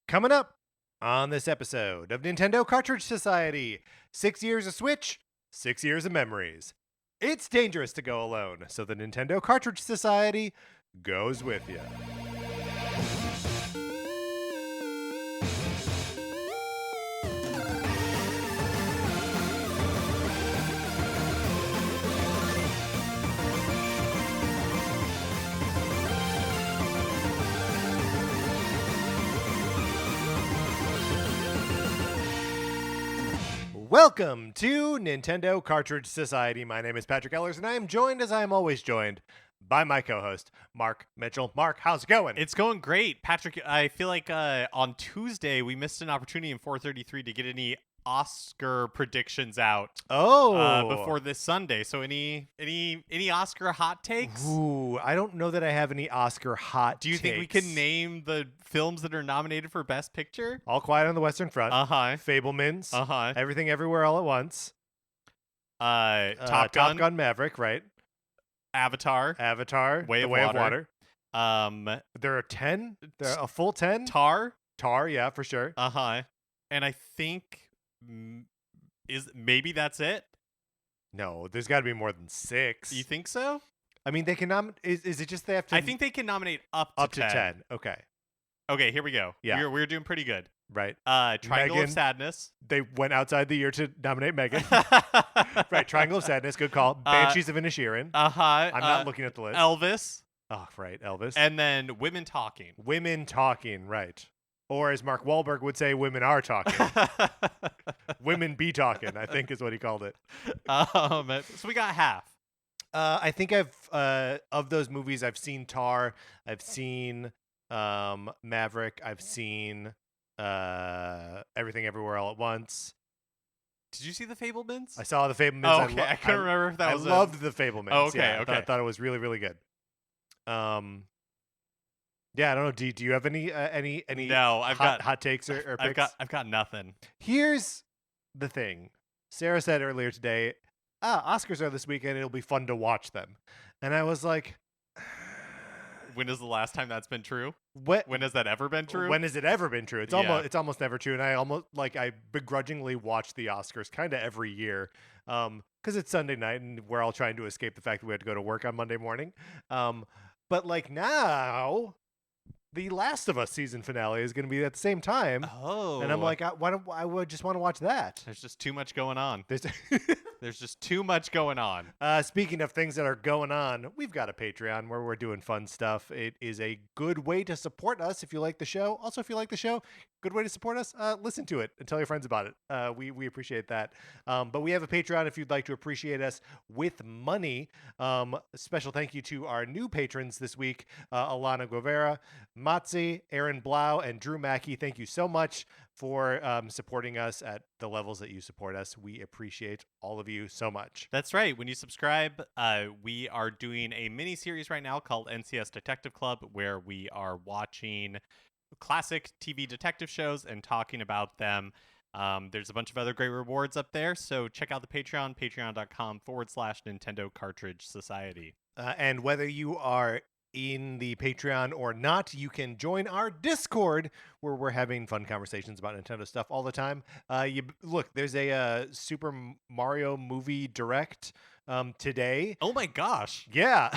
Coming up on this episode of Nintendo Cartridge Society, 6 years of Switch, 6 years of memories. It's dangerous to go alone, so the Nintendo Cartridge Society goes with you. Welcome to Nintendo Cartridge Society. My name is Patrick Ellers, and I am joined, as I am always joined, by my co-host, Mark Mitchell. Mark, how's it going? It's going great. Patrick, I feel like on Tuesday we missed an opportunity in 433 to get any Oscar predictions out before this Sunday. So any Oscar hot takes? Ooh, I don't know that I have any Oscar hot Do you think we can name the films that are nominated for Best Picture? All Quiet on the Western Front. Uh-huh. Fablemans. Uh-huh. Everything Everywhere All at Once. Top Gun. Top Gun Maverick, right? Avatar. Way of Water. There are 10? There are a full 10? Tar, yeah, for sure. Uh-huh. And I think maybe that's it? No, there's got to be more than 6. You think so? I mean, they can nominate. Is it just they have to? I think they can nominate up to 10. Okay. Okay, here we go. Yeah. We're doing pretty good. Right. Triangle Megan. of Sadness. They went outside the year to nominate Megan. Right. Triangle of Sadness. Good call. Banshees of Inisherin. Uh-huh. I'm not looking at the list. Elvis. Oh, right. Elvis. And then Women Talking. Women Talking. Right. Or as Mark Wahlberg would say, women are talking. Women be talking, I think is what he called it. So we got half. I think I've of those movies, I've seen Tar, I've seen Maverick, I've seen Everything Everywhere All at Once. Did you see The Fablemans? I saw The Fablemans. Oh, okay, I couldn't remember if that was. I loved The Fablemans. Oh, okay, yeah, okay. I thought it was really, really good. Yeah, I don't know. Do you have any No, I've got hot takes or picks? I've got nothing. Here's the thing. Sarah said earlier today, Oscars are this weekend. It'll be fun to watch them. And I was like, when is the last time that's been true? What? When has that ever been true? When has it ever been true? It's almost never true. And I begrudgingly watch the Oscars kind of every year because it's Sunday night and we're all trying to escape the fact that we had to go to work on Monday morning. But like now, the Last of Us season finale is going to be at the same time. Oh. And I'm like, I would just want to watch that. There's just too much going on. There's There's just too much going on. Speaking of things that are going on, we've got a Patreon where we're doing fun stuff. It is a good way to support us if you like the show. Also, if you like the show, good way to support us. Listen to it and tell your friends about it. We appreciate that. But we have a Patreon if you'd like to appreciate us with money. Special thank you to our new patrons this week, Alana Guevara, Matzi, Aaron Blau, and Drew Mackey. Thank you so much for supporting us at the levels that you support us. We appreciate all of you so much. That's right. When you subscribe, we are doing a mini series right now called NCS Detective Club, where we are watching classic TV detective shows and talking about them. There's a bunch of other great rewards up there, so check out the Patreon, patreon.com/Nintendo Cartridge Society. And whether you are in the Patreon or not, you can join our Discord where we're having fun conversations about Nintendo stuff all the time. Look, there's a Super Mario movie direct today. Oh my gosh. Yeah.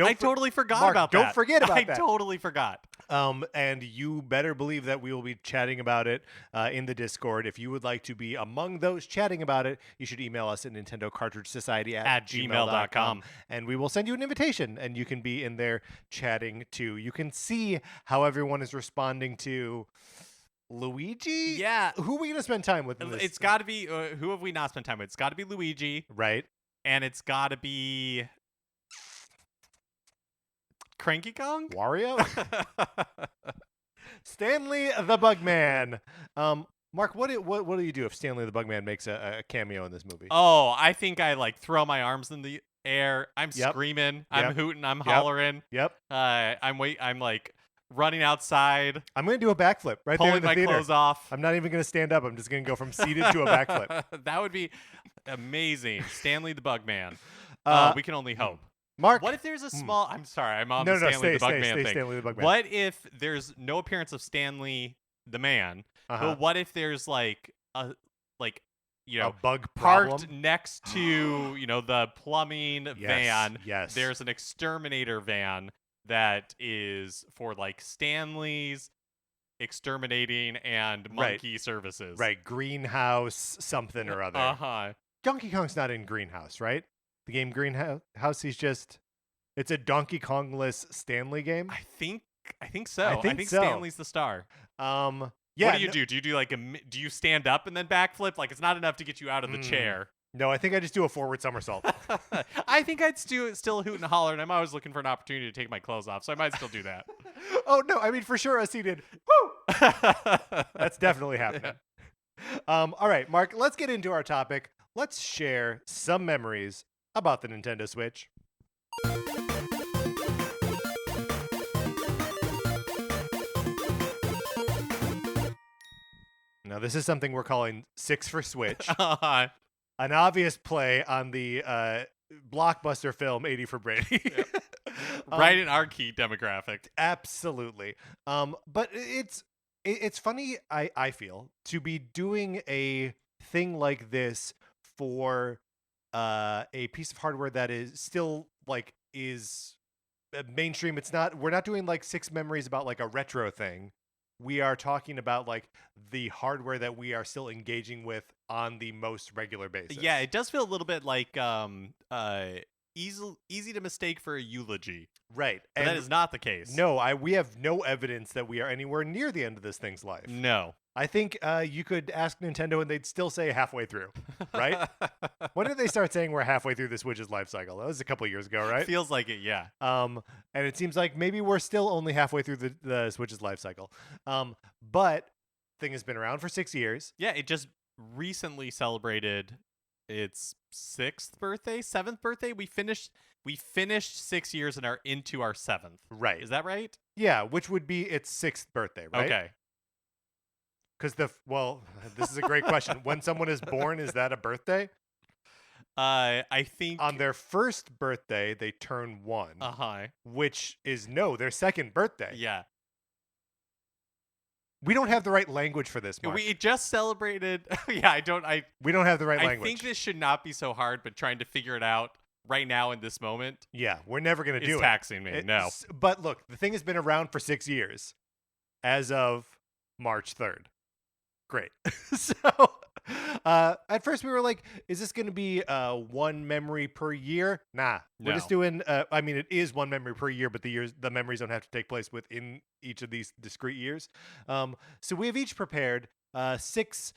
I totally forgot Mark, about that. Don't forget about that. I totally forgot. And you better believe that we will be chatting about it in the Discord. If you would like to be among those chatting about it, you should email us at nintendocartridgesociety@gmail.com. And we will send you an invitation, and you can be in there chatting too. You can see how everyone is responding to Luigi? Yeah. Who are we going to spend time with in this? It's got to be, who have we not spent time with? It's got to be Luigi. Right. And it's got to be Cranky Kong? Wario? Stanley the Bugman. Mark, what do you do if Stanley the Bugman makes a cameo in this movie? Oh, I think I throw my arms in the air. I'm screaming. I'm hooting. I'm hollering. Yep. I'm running outside. I'm going to do a backflip right there in the theater. Pulling my clothes off. I'm not even going to stand up. I'm just going to go from seated to a backflip. That would be amazing. Stanley the Bugman. We can only hope. Mark, what if there's a small? I'm sorry, I'm on the Stanley the Bugman thing. Stanley the Bugman. What if there's no appearance of Stanley the man. Uh-huh. But what if there's like A bug parked problem. next to the plumbing Yes, van, yes. there's an exterminator van that is for like Stanley's exterminating and Right, monkey services. right. Greenhouse something or other. Uh-huh. Donkey Kong's not in Greenhouse, right? The game Greenhouse, it's a Donkey Kongless Stanley game. I think I so. I think think so. Stanley's the star. What Yeah, do you do? Do you do like do you stand up and then backflip? Like it's not enough to get you out of the chair. no, I think I just do a forward somersault. I think I'd still hoot and holler, and I'm always looking for an opportunity to take my clothes off, so I might still do that. Oh no, I mean for sure a seated woo. That's definitely happening. All right, Mark, let's get into our topic. Let's share some memories about the Nintendo Switch. Now, this is something we're calling Six for Switch, Uh, an obvious play on the blockbuster film 80 for Brady. right in our key demographic. Absolutely. But it's funny, I feel, to be doing a thing like this for a piece of hardware that is still like is mainstream. We're not doing like six memories about like a retro thing. We are talking about like the hardware that we are still engaging with on the most regular basis. Yeah, it does feel a little bit like easy to mistake for a eulogy. Right. But And that is not the case. no, we have no evidence that we are anywhere near the end of this thing's life. No. I think you could ask Nintendo and they'd still say halfway through, right? When did they start saying we're halfway through the Switch's life cycle? That was a couple years ago, right? Feels like it, yeah. And it seems like maybe we're still only halfway through the Switch's life cycle. But thing has been around for 6 years. Yeah, it just recently celebrated its seventh birthday. We finished 6 years and are into our seventh. Right. Is that right? Yeah, which would be its 6th birthday, right? Okay. Because this is a great question. When someone is born, is that a birthday? I think On their first birthday, they turn 1, uh-huh. which is their second birthday. Yeah. We don't have the right language for this, Mark. We just celebrated. Yeah, We don't have the right I language. think this should not be so hard, but trying to figure it out right now in this moment Yeah, we're never going to do is it. taxing me. No. But look, the thing has been around for 6 years as of March 3rd. Great. So at first we were like, is this going to be one memory per year? Nah. We're just doing I mean it is one memory per year, but the memories don't have to take place within each of these discrete years. So we have each prepared 6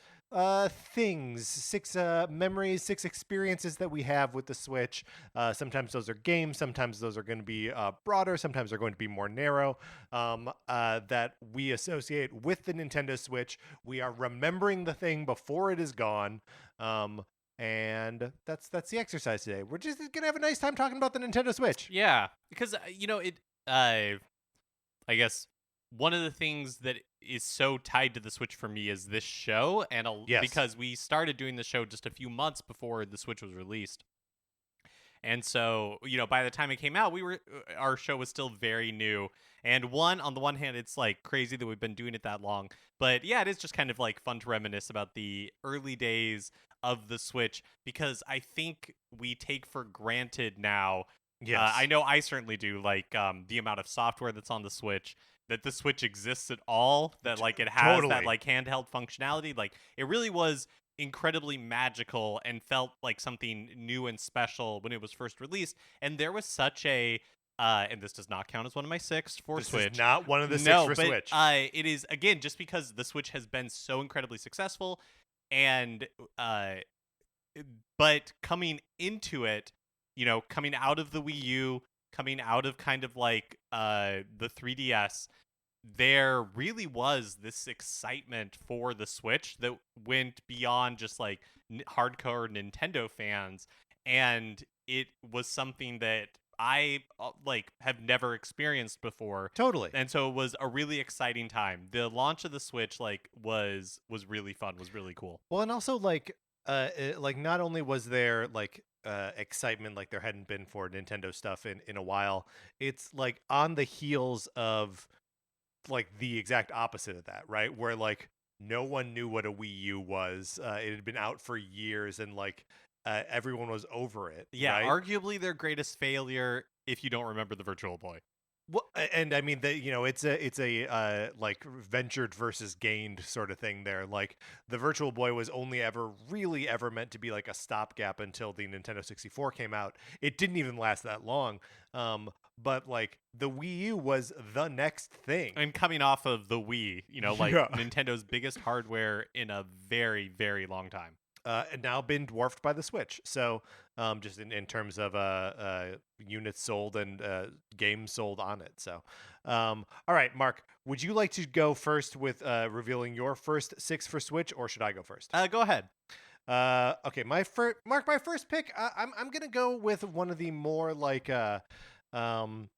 things, 6 memories, 6 experiences that we have with the Switch. Sometimes those are games, sometimes those are going to be broader, sometimes they're going to be more narrow, that we associate with the Nintendo Switch. We are remembering the thing before it is gone. And that's the exercise today. We're just gonna have a nice time talking about the Nintendo Switch. Yeah, because I guess one of the things that is so tied to the Switch for me is this show, and Yes. because we started doing the show just a few months before the Switch was released. And so, by the time it came out, our show was still very new. And on the one hand, it's like crazy that we've been doing it that long. But yeah, it is just kind of like fun to reminisce about the early days of the Switch, because I think we take for granted now. Yes. I know I certainly do, like the amount of software that's on the Switch, that the Switch exists at all, that like it has Totally. that like handheld functionality. Like it really was incredibly magical and felt like something new and special when it was first released. And there was such a and this does not count as one of my 6 for This Switch. is not one of the 6 No, for but, Switch. it is, again, just because the Switch has been so incredibly successful, and but coming into it, coming out of the Wii U, coming out of kind of like the 3DS, there really was this excitement for the Switch that went beyond just like hardcore Nintendo fans, and it was something that I have never experienced before. Totally. And so it was a really exciting time. The launch of the Switch was really fun, was really cool. Well, and also like not only was there like excitement like there hadn't been for Nintendo stuff in a while, it's like on the heels of like the exact opposite of that, right? Where like no one knew what a Wii U was. It had been out for years, and like everyone was over it, Yeah, right? arguably their greatest failure if you don't remember the Virtual Boy. Well, and I mean, it's a like ventured versus gained sort of thing there. Like the Virtual Boy was only ever really ever meant to be like a stopgap until the Nintendo 64 came out. It didn't even last that long. But like the Wii U was the next thing. And coming off of the Wii, like Yeah. Nintendo's biggest hardware in a very, very long time. And now been dwarfed by the Switch. So, just in terms of units sold and games sold on it. So, all right, Mark, would you like to go first with revealing your first 6 for Switch, or should I go first? Go ahead. Okay, my first pick. I'm gonna go with one of the more like um,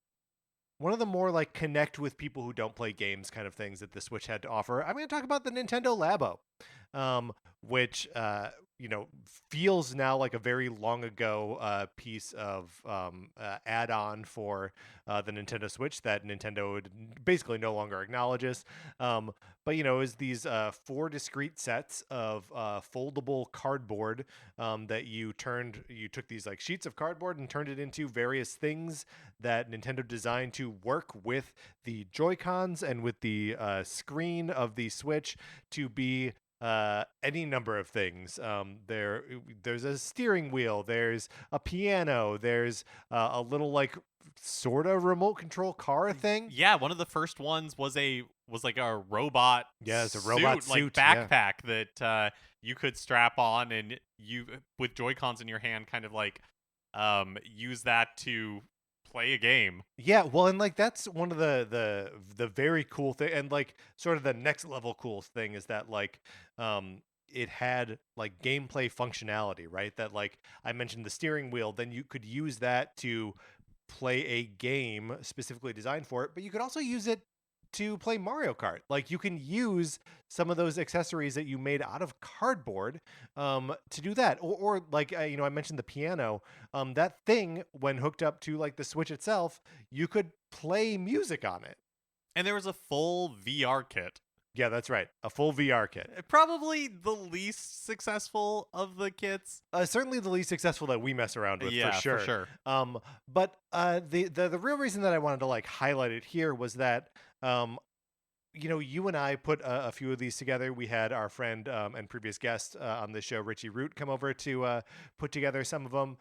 one of the more like connect with people who don't play games kind of things that the Switch had to offer. I'm going to talk about the Nintendo Labo, which feels now like a very long ago piece of add-on for the Nintendo Switch that Nintendo basically no longer acknowledges. But is these 4 discrete sets of foldable cardboard that you took these like sheets of cardboard and turned it into various things that Nintendo designed to work with the Joy-Cons and with the screen of the Switch to be any number of things. There's a steering wheel, there's a piano, there's a little like sort of remote control car thing. Yeah, one of the first ones was like a robot Yeah, it's a robot like suit, yeah. backpack that you could strap on, and you with Joy-Cons in your hand kind of like use that to play a game. Yeah, well, and like that's one of the very cool thing, and like sort of the next level cool thing is that like it had like gameplay functionality, right? That like I mentioned the steering wheel, then you could use that to play a game specifically designed for it, but you could also use it to play Mario Kart. Like you can use some of those accessories that you made out of cardboard to do that. Or like, I mentioned the piano. That thing, when hooked up to like the Switch itself, you could play music on it. And there was a full VR kit. Yeah, that's right. A full VR kit. Probably the least successful of the kits. Certainly the least successful that we mess around with, Yeah, for sure. for sure. But the real reason that I wanted to like highlight it here was that you and I put a few of these together. We had our friend and previous guest on this show, Richie Root, come over to put together some of them.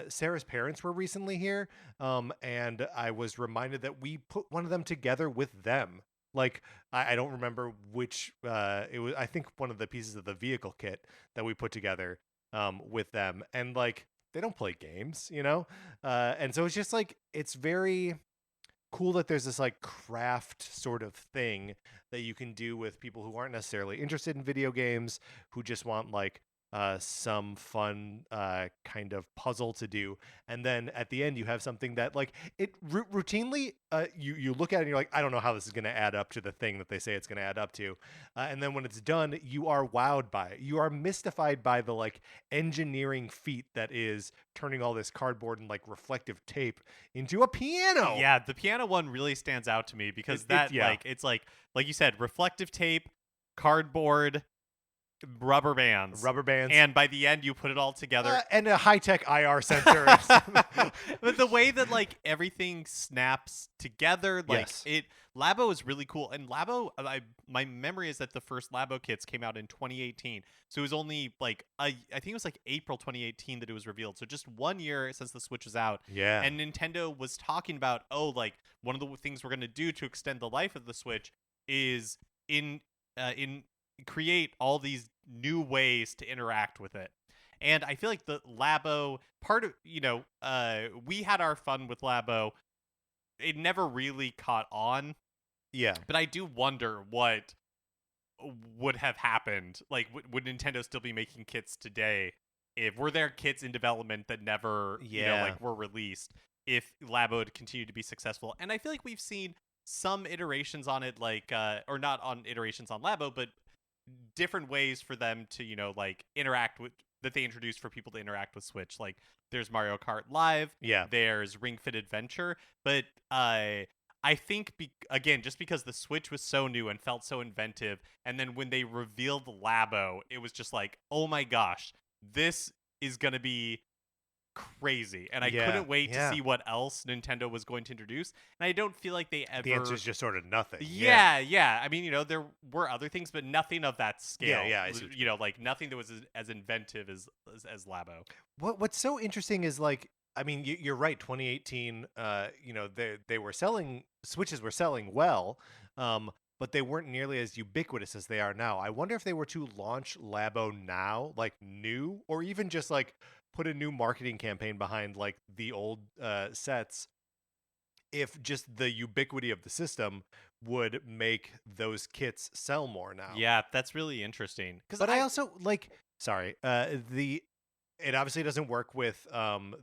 Sarah's parents were recently here, and I was reminded that we put one of them together with them. Like I don't remember which it was. I think one of the pieces of the vehicle kit that we put together with them, and like they don't play games, and so it's just like it's very cool that there's this like craft sort of thing that you can do with people who aren't necessarily interested in video games, who just want like some fun kind of puzzle to do, and then at the end you have something that like it routinely you look at it and you're like, I don't know how this is going to add up to the thing that they say it's going to add up to, and then when it's done you are wowed by it. You are mystified by the like engineering feat that is turning all this cardboard and like reflective tape into a piano. Yeah, the piano one really stands out to me because yeah. like it's like you said, reflective tape, cardboard, rubber bands, and by the end you put it all together, and a high-tech IR sensor. but the way that like everything snaps together, like Yes. Labo is really cool. And Labo, my memory is that the first Labo kits came out in 2018, so it was only like I think it was like April 2018 that it was revealed, so just 1 year since the Switch was out. Yeah. And Nintendo was talking about, like one of the things we're going to do to extend the life of the Switch is in create all these new ways to interact with it. And I feel like the Labo part of, we had our fun with Labo. It never really caught on. Yeah. But I do wonder what would have happened. Like, would Nintendo still be making kits today if were there kits in development that never, were released, if Labo had continued to be successful? And I feel like we've seen some iterations on it, like, or not on iterations on Labo, but different ways for them to interact with that they introduced for people to interact with Switch. Like there's Mario Kart Live, Yeah, there's Ring Fit Adventure, but I I think again, just because the Switch was so new and felt so inventive, and then when they revealed Labo, it was just like, oh my gosh, this is gonna be crazy, and I Yeah, couldn't wait to yeah. see what else Nintendo was going to introduce. And I don't feel like they The answer ever. is just sort of nothing. Yeah. Yeah, yeah. I mean, there were other things, but nothing of that Yeah, scale. yeah, I see what you mean. Like nothing that was as inventive as Labo. What's so interesting is like, I mean, you're right. 2018, they were selling Switches were selling well, but they weren't nearly as ubiquitous as they are now. I wonder if they were to launch Labo now, like new, or even just like put a new marketing campaign behind like the old sets, if just the ubiquity of the system would make those kits sell more now. Yeah, that's really interesting. Because But I also like, sorry, the it obviously doesn't work with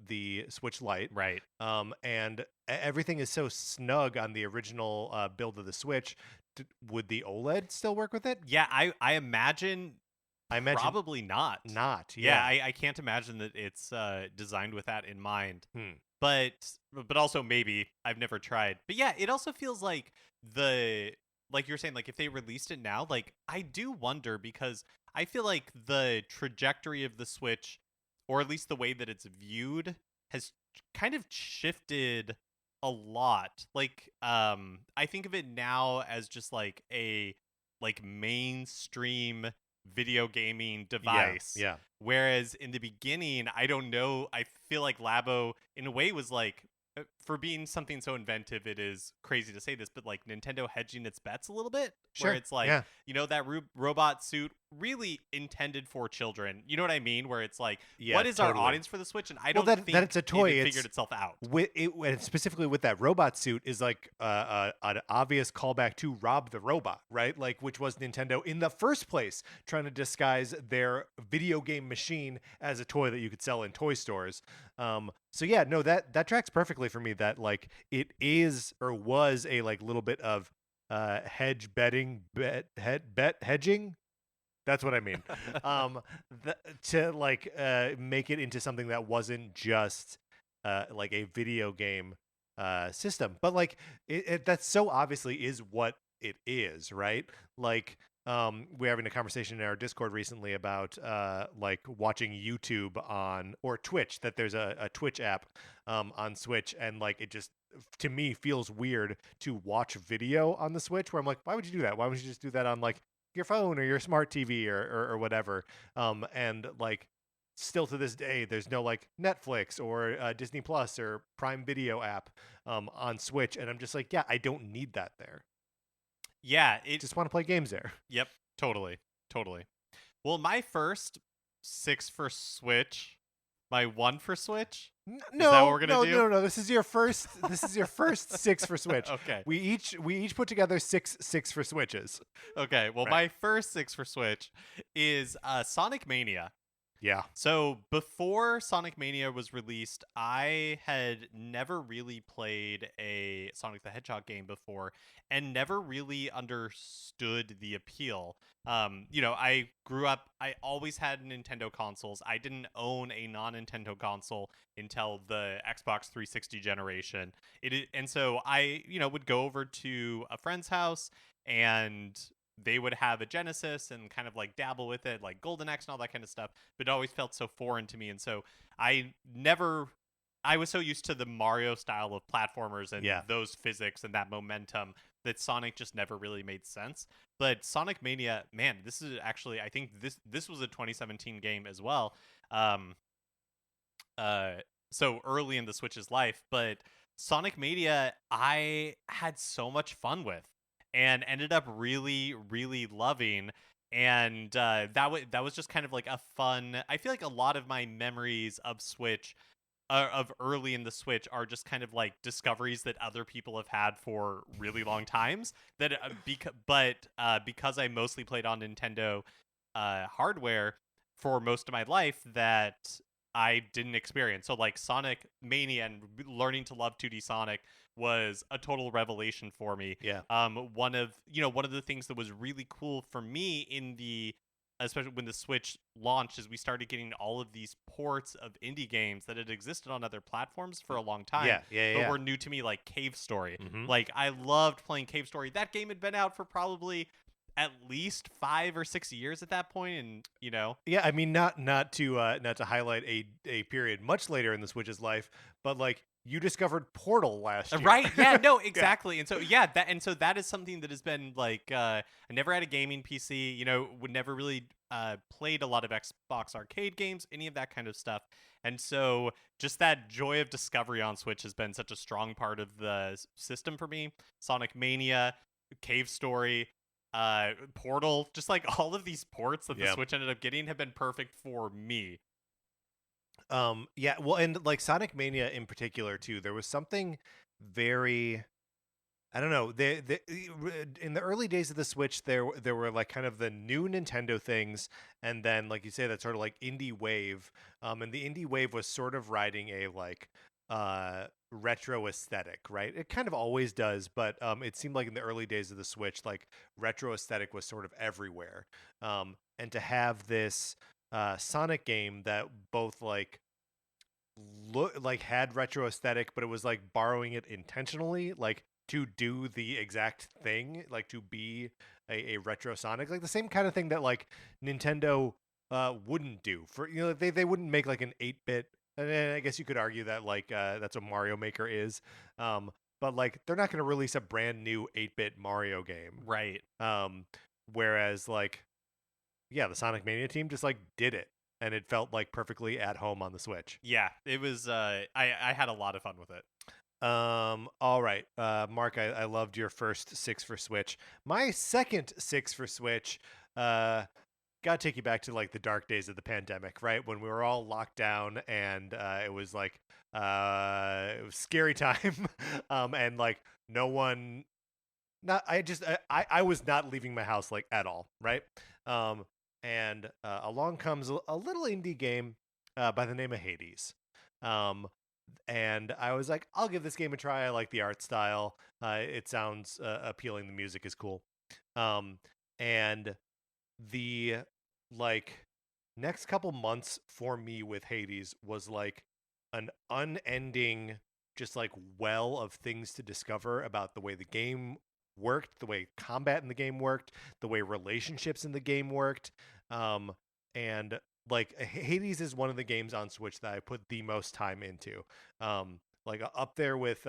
the Switch Lite, right. and everything is so snug on the original build of the Switch. Would the OLED still work with it? Yeah, I imagine I imagine probably not. not. Yeah, Yeah. I can't imagine that it's designed with that in mind. Hmm. But also maybe I've never tried. But yeah, it also feels like the like you're saying, like if they released it now, like I do wonder because I feel like the trajectory of the Switch, or at least the way that it's viewed, has kind of shifted a lot. Like I think of it now as just like a mainstream video gaming Yeah. device. Yeah. Whereas in the beginning, I don't know, I feel like Labo in a way was like for being something so inventive, it is crazy to say this, but like Nintendo hedging its bets a little bit, where Sure. it's like, Yeah. that robot suit really intended for children. You know what I mean? Where it's like, Yeah. what is our Totally. audience for the Switch? And I Well, don't that think it's a it toy. had It's figured itself out. with it, and specifically with that robot suit is like an obvious callback to Rob the Robot, right? Like, which was Nintendo in the first place trying to disguise their video game machine as a toy that you could sell in toy stores. So yeah, no, that tracks perfectly for me. That like it is or was a like little bit of hedge betting bet hedging. That's what I mean. Um, to like make it into something that wasn't just like a video game system, but like that so obviously is what it is, right? Like we're having a conversation in our Discord recently about like watching YouTube on or Twitch. That there's a Twitch app on Switch, and like it just to me feels weird to watch video on the Switch. Where I'm like, why would you do that? Why would you just do that on like your phone or your smart TV or whatever. And like still to this day, there's no like Netflix or Disney Plus or Prime Video app on Switch, and I'm just like, yeah, I don't need that there. Yeah, Just want to play games there. yep, totally, totally. Well, my first 6 for Switch, my 1 for Switch. Is that what No, we're gonna no, do? no, no. This is your first. This is your first six for Switch. Okay. We each put together six for Switches. Okay. Well, Right. my first 6 for Switch is Sonic Mania. Yeah. So before Sonic Mania was released, I had never really played a Sonic the Hedgehog game before and never really understood the appeal. I grew up, I always had Nintendo consoles. I didn't own a non-Nintendo console until the Xbox 360 generation. And so I, would go over to a friend's house and they would have a Genesis and kind of like dabble with it, like Golden Axe and all that kind of stuff, but it always felt so foreign to me. And so I was so used to the Mario style of platformers and Yeah. those physics and that momentum that Sonic just never really made sense. But Sonic Mania, man, this is actually, I think this was a 2017 game as well. Um, so early in the Switch's life, but Sonic Mania I had so much fun with and ended up really really loving. And that was just kind of like a fun, I feel like a lot of my memories of Switch of early in the Switch are just kind of like discoveries that other people have had for really long times that because I mostly played on Nintendo hardware for most of my life, that I didn't experience. So like Sonic Mania and learning to love 2D Sonic was a total revelation for me. Yeah. One of the things that was really cool for me in the especially when the Switch launched, is we started getting all of these ports of indie games that had existed on other platforms for a long time, Yeah, yeah, but yeah. were new to me, like Cave Story. Mm-hmm. Like, I loved playing Cave Story. That game had been out for probably at least 5 or 6 years at that point, and Yeah, I mean, not to highlight a period much later in the Switch's life, but like you discovered Portal last year. Right, yeah, no, Yeah. exactly. And so yeah, that is something that has been like I never had a gaming PC, would never really played a lot of Xbox arcade games, any of that kind of stuff. And so just that joy of discovery on Switch has been such a strong part of the system for me. Sonic Mania, Cave Story, Portal, just like all of these ports that the Yeah. Switch ended up getting have been perfect for me. Yeah, well, and like Sonic Mania in particular too, there was something very, I don't know. In the early days of the Switch, there were like kind of the new Nintendo things, and then like you say, that sort of like indie wave. And the indie wave was sort of riding a like retro aesthetic, right? It kind of always does, but it seemed like in the early days of the Switch, like retro aesthetic was sort of everywhere. And to have this Sonic game that both like had retro aesthetic, but it was like borrowing it intentionally, like to do the exact thing, like to be a retro Sonic, like the same kind of thing that like Nintendo wouldn't do for they wouldn't make like an 8-bit, and I guess you could argue that like that's what Mario Maker is, um but like they're not going to release a brand new 8-bit Mario game, Right. um whereas like yeah, the Sonic Mania team just like did it, and it felt like perfectly at home on the Switch. Yeah, it was I had a lot of fun with it. All right. Mark, I loved your first six for Switch. My second six for Switch, gotta take you back to like the dark days of the pandemic, right? When we were all locked down and it was like it was scary time. And like no one not I just I was not leaving my house like at all, right? Um and along comes a little indie game by the name of Hades. Um and I was like, I'll give this game a try. I like the art style. It sounds appealing. The music is cool. Um, and the like next couple months for me with Hades was like an unending, just like well of things to discover about the way the game worked, the way combat in the game worked, the way relationships in the game worked. Um, and like Hades is one of the games on Switch that I put the most time into. Like up there with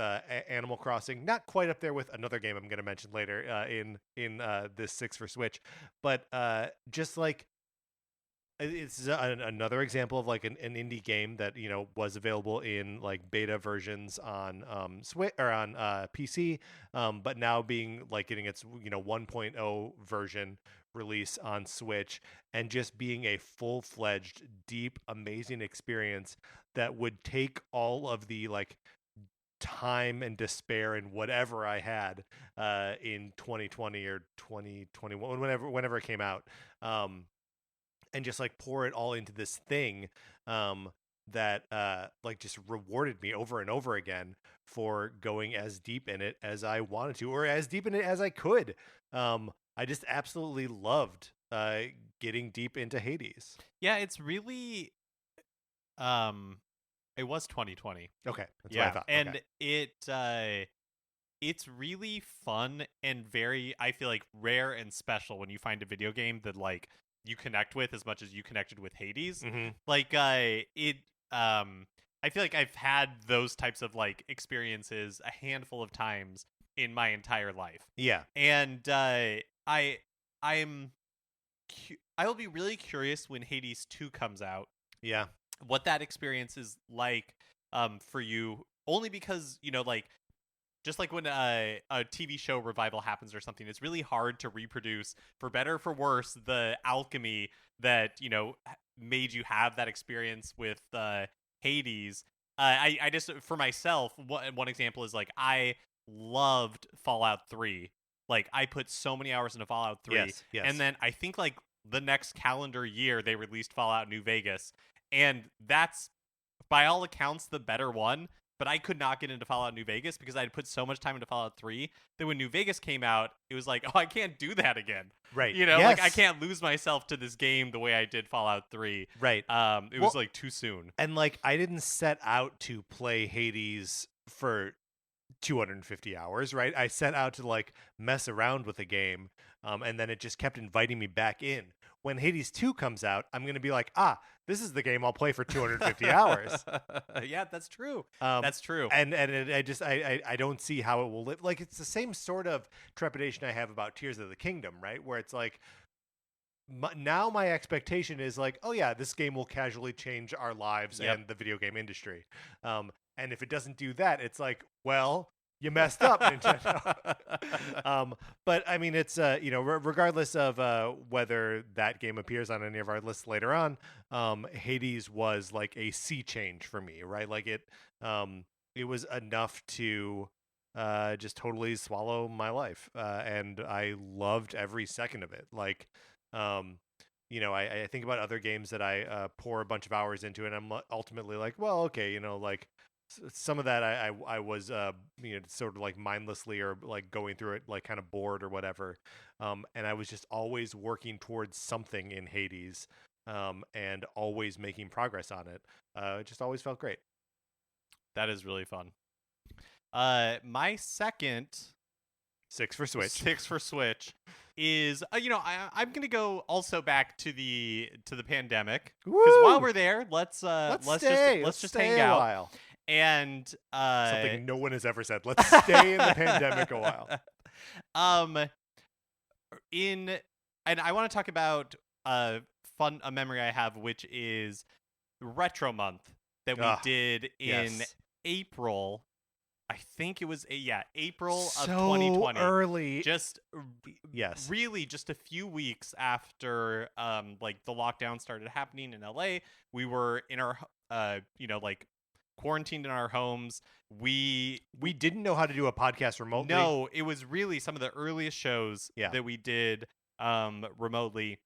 Animal Crossing, not quite up there with another game I'm going to mention later in this six for Switch, but just like it's another example of like an indie game that was available in like beta versions on Switch or on PC, but now being like getting its 1.0 version release on Switch, and just being a full-fledged, deep, amazing experience that would take all of the like time and despair and whatever I had in 2020 or 2021, whenever it came out. And just like pour it all into this thing that like just rewarded me over and over again for going as deep in it as I wanted to, or as deep in it as I could. I just absolutely loved getting deep into Hades. Yeah, it's really um it was 2020. Okay, that's what I Yeah, thought. Okay. and it's really fun and very, I feel like, rare and special when you find a video game that like you connect with as much as you connected with Hades. Mm-hmm. Like I feel like I've had those types of like experiences a handful of times in my entire life. Yeah. And I'm I will be really curious when Hades 2 comes out Yeah. what that experience is like for you, only because like just like when a TV show revival happens or something, it's really hard to reproduce, for better or for worse, the alchemy that made you have that experience with Hades. I just, for myself, one example is like I loved Fallout 3. Like I put so many hours into Fallout 3, Yes. Yes. and then I think like the next calendar year they released Fallout New Vegas, and that's by all accounts the better one. but I could not get into Fallout New Vegas because I had put so much time into Fallout 3 that when New Vegas came out, it was like, oh, I can't do that again. Right. Like I Yes. can't lose myself to this game the way I did Fallout 3. Right. It Well, was like too soon. and like I didn't set out to play Hades for 250 hours, right? I set out to like mess around with the game, and then it just kept inviting me back in. When Hades 2 comes out, I'm going to be like, this is the game I'll play for 250 hours. Yeah, that's true. Um, That's true. I don't see how it will live. Like, it's the same sort of trepidation I have about Tears of the Kingdom, right? Where it's like, now my expectation is like, oh yeah, this game will casually change our lives Yep. and the video game industry. And if it doesn't do that, it's like, well, you messed up, Nintendo. But I mean, it's regardless of whether that game appears on any of our lists later on, Hades was like a sea change for me, right? Like it was enough to just totally swallow my life, and I loved every second of it. Like, I think about other games that I pour a bunch of hours into, and I'm ultimately like, well, okay, like some of that I was sort of like mindlessly or like going through it like kind of bored or whatever, and I was just always working towards something in Hades, and always making progress on it. It just always felt great. That is really fun. My second 6 for Switch. 6 for Switch is I'm gonna go also back to the pandemic, because while we're there, let's just stay hang a out. while. And Something no one has ever said. Let's stay in the pandemic a while. And I want to talk about a memory I have, which is Retro Month that we did in April. I think it was April of 2020. Early. Just yes. Really just a few weeks after like the lockdown started happening in LA. We were in our like quarantined in our homes. We didn't know how to do a podcast remotely. No, it was really some of the earliest shows that we did remotely.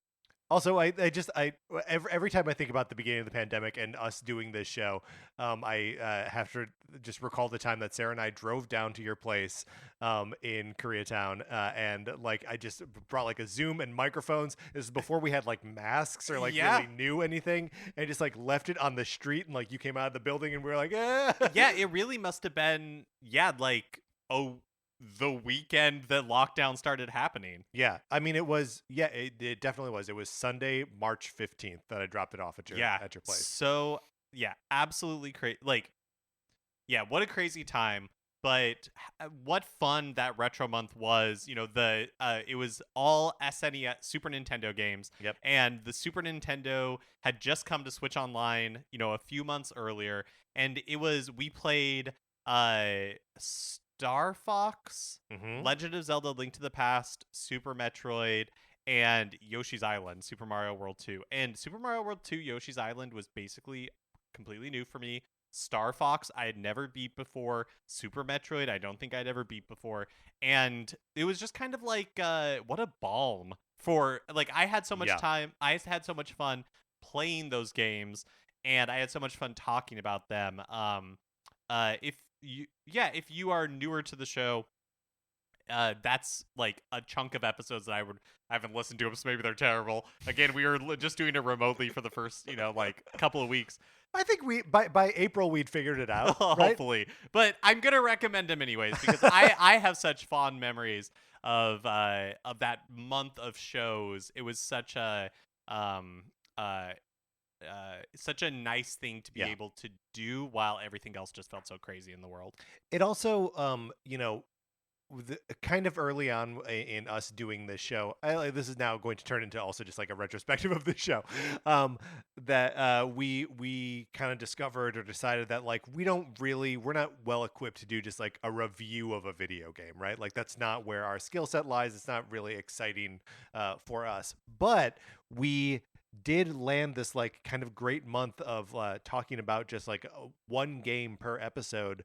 Also, every time I think about the beginning of the pandemic and us doing this show, I have to just recall the time that Sarah and I drove down to your place in Koreatown, and like I just brought like a Zoom and microphones. This is before we had like masks or like really knew anything, and just like left it on the street, and like you came out of the building, and we were like, yeah, it really must have been the weekend that lockdown started happening. Yeah, I mean, it definitely was. It was Sunday, March 15th that I dropped it off at your place. So yeah, absolutely crazy. Like, yeah, what a crazy time. But what fun that Retro Month was. It was all SNES, Super Nintendo games. Yep. And the Super Nintendo had just come to Switch Online, a few months earlier. And we played Star Fox, Legend of Zelda: Link to the Past, Super Metroid, and Yoshi's Island, Super Mario World 2. And Super Mario World 2, Yoshi's Island was basically completely new for me. Star Fox, I had never beat before. Super Metroid, I don't think I'd ever beat before. And it was just kind of like, what a balm for, like, I had so much time. I had so much fun playing those games, and I had so much fun talking about them. If you are newer to the show, that's like a chunk of episodes that I haven't listened to them, so maybe they're terrible. Again, we were just doing it remotely for the first like couple of weeks. I think by April we'd figured it out, right? Hopefully. But I'm gonna recommend them anyways, because I have such fond memories of that month of shows. It was such a nice thing to be able to do while everything else just felt so crazy in the world. It also, kind of early on in us doing this show, this is now going to turn into also just like a retrospective of the show, that we kind of discovered or decided that like we're not well equipped to do just like a review of a video game, right? Like that's not where our skill set lies. It's not really exciting for us, but we did land this like kind of great month of talking about just like one game per episode,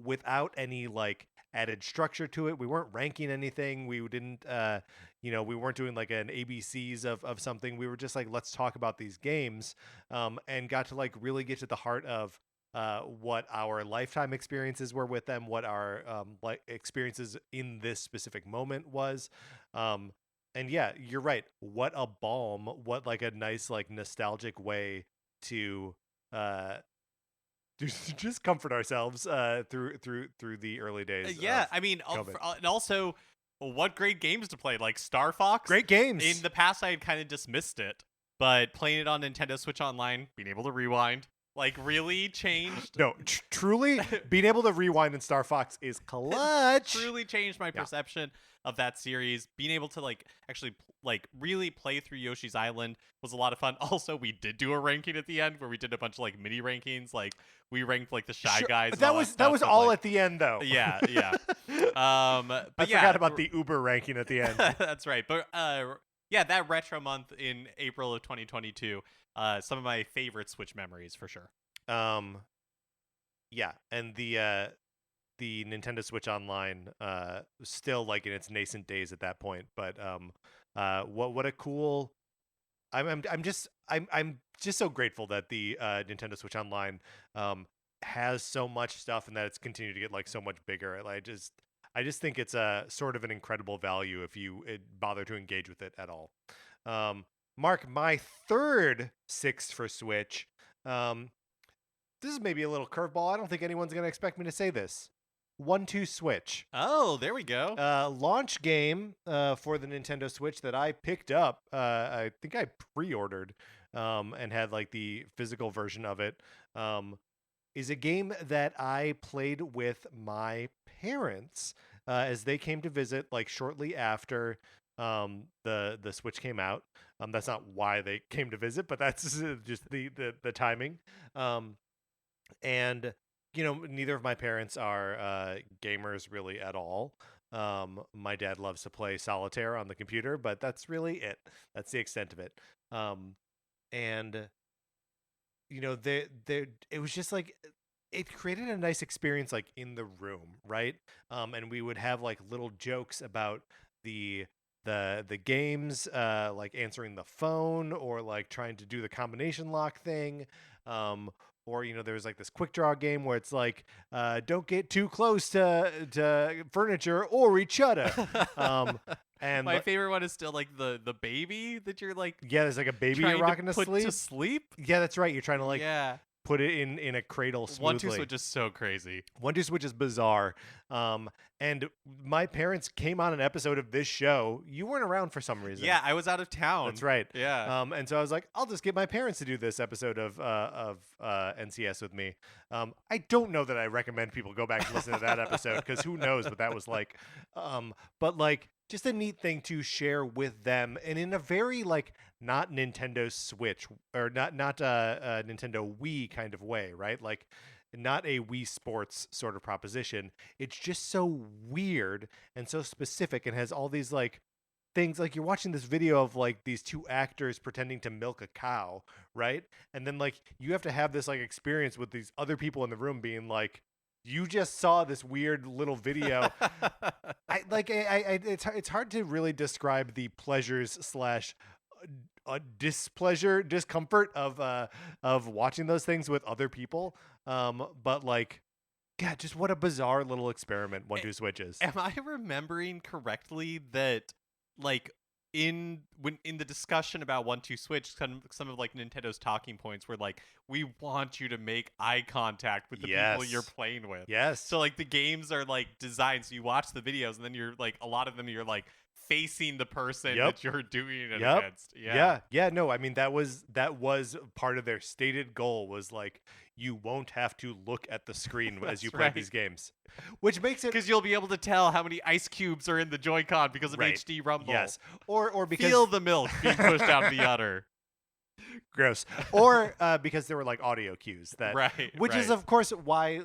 without any like added structure to it. We weren't ranking anything. We didn't, we weren't doing like an ABCs of something. We were just like, let's talk about these games, and got to like really get to the heart of what our lifetime experiences were with them, what our like experiences in this specific moment was. Um, and yeah, you're right. What a balm! What like a nice like nostalgic way to uh just comfort ourselves through the early days Yeah, of I mean, COVID. and also, what great games to play, like Star Fox. Great In games. the past, I had kind of dismissed it, but playing it on Nintendo Switch Online, being able to rewind, like really changed. No, truly being able to rewind in Star Fox is clutch. Truly changed my Yeah. perception of that series. Being able to like actually like really play through Yoshi's Island was a lot of fun. Also, we did do a ranking at the end where we did a bunch of like mini rankings. Like we ranked like the Shy Sure, Guys and that all that was that stuff. was But all like, at the end though. yeah, yeah. I But yeah, forgot about the Uber ranking at the end. that's right. But yeah, that retro month in April of 2022. Some of my favorite Switch memories for sure. Um, yeah, and the Nintendo Switch Online still like in its nascent days at that point, but what a cool. I'm just so grateful that the Nintendo Switch Online has so much stuff and that it's continued to get like so much bigger. And I just think it's a sort of an incredible value if you bother to engage with it at all. Um, Mark, my third six for Switch. Um, this is maybe a little curveball. I don't think anyone's going to expect me to say this. 1-2 Switch. Oh, there we go. Launch game for the Nintendo Switch that I picked up. I think I pre-ordered and had like the physical version of it. Is a game that I played with my parents as they came to visit like shortly after the Switch came out. That's not why they came to visit, but that's just the timing. And neither of my parents are gamers really at all. My dad loves to play solitaire on the computer, but that's really it. That's the extent of it. And they it was just like it created a nice experience like in the room, right? And we would have like little jokes about the the games, like answering the phone or like trying to do the combination lock thing. Or there was like this quick draw game where it's like don't get too close to furniture or each other. And My favorite one is still like the baby that you're like yeah, there's like a baby you're trying rocking to put sleep. to sleep. Yeah, that's right. You're trying to like Yeah, put it in a cradle 1-2 smoothly. Switch is so crazy. 1-2 Switch is bizarre. And my parents came on an episode of this show. You weren't around for some reason. Yeah, I was out of town. That's right. Yeah. And so I was like, I'll just get my parents to do this episode of NCS with me. I don't know that I recommend people go back and listen to that episode because who knows what that was like. But like just a neat thing to share with them, and in a very like not Nintendo Switch or not Nintendo Wii kind of way, right? Like not a Wii Sports sort of proposition. It's just so weird and so specific and has all these like things like you're watching this video of like these two actors pretending to milk a cow, right? And then like you have to have this like experience with these other people in the room being like, you just saw this weird little video. It's hard to really describe the pleasures slash displeasure, discomfort of watching those things with other people. But like, yeah, just what a bizarre little experiment 1-2 Switch is. Am I remembering correctly that like in the discussion about 1-2 Switch, some of like Nintendo's talking points were like, we want you to make eye contact with the people you're playing with. Yes. So like the games are like designed so you watch the videos and then you're like a lot of them you're like facing the person that you're doing it against. Yeah. No, I mean that was part of their stated goal was like you won't have to look at the screen as you play these games, which makes it because you'll be able to tell how many ice cubes are in the Joy-Con because of Right. HD Rumble. Yes, or because Feel the milk being pushed out the udder. gross, or because there were like audio cues that which is right. of course why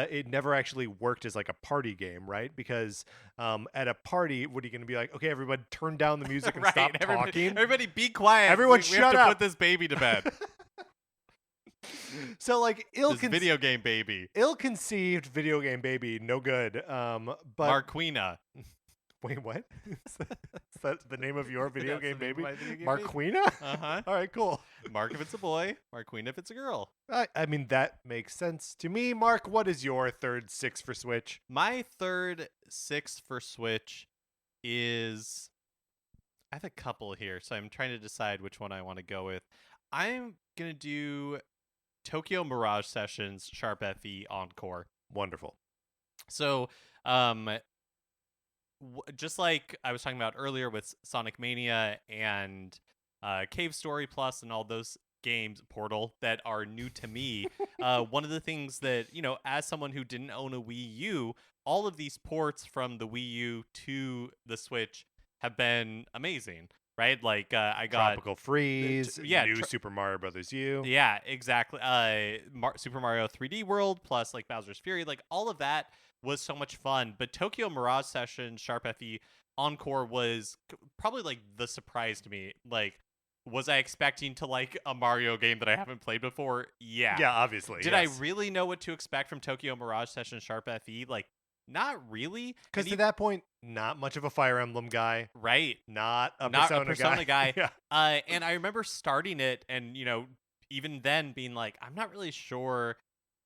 it never actually worked as like a party game, right? Because at a party, what are you going to be like? Okay, everybody, turn down the music and stop talking. Everybody, be quiet. Everyone, we shut have to up. put this baby to bed. So like This video game baby. ill-conceived video game baby, no good. But Marquina. Wait, what? Is that the name of your video That's the game name of baby? my video game baby. Marquina? Uh-huh. All right, cool. Mark if it's a boy, Marqueen if it's a girl. I mean, that makes sense to me. Mark, what is your third 6 for Switch? My third 6 for Switch is I have a couple here, so I'm trying to decide which one I want to go with. I'm gonna do Tokyo Mirage Sessions Sharp FE Encore. Wonderful. So, just like I was talking about earlier with Sonic Mania and Cave Story Plus and all those games, Portal, that are new to me, one of the things that, as someone who didn't own a Wii U, all of these ports from the Wii U to the Switch have been amazing, right? Like, I got. Tropical Freeze, yeah, new Super Mario Brothers U. Yeah, exactly. Super Mario 3D World plus like Bowser's Fury, like all of that was so much fun. But Tokyo Mirage Session Sharp FE Encore was probably like the surprise to me. Like, was I expecting to like a Mario game that I haven't played before? Yeah. Yeah, obviously. Did yes. I really know what to expect from Tokyo Mirage Session Sharp FE? Like, not really. Because to that point, not much of a Fire Emblem guy. Right. Not a Persona guy. yeah. And I remember starting it and, even then being like, I'm not really sure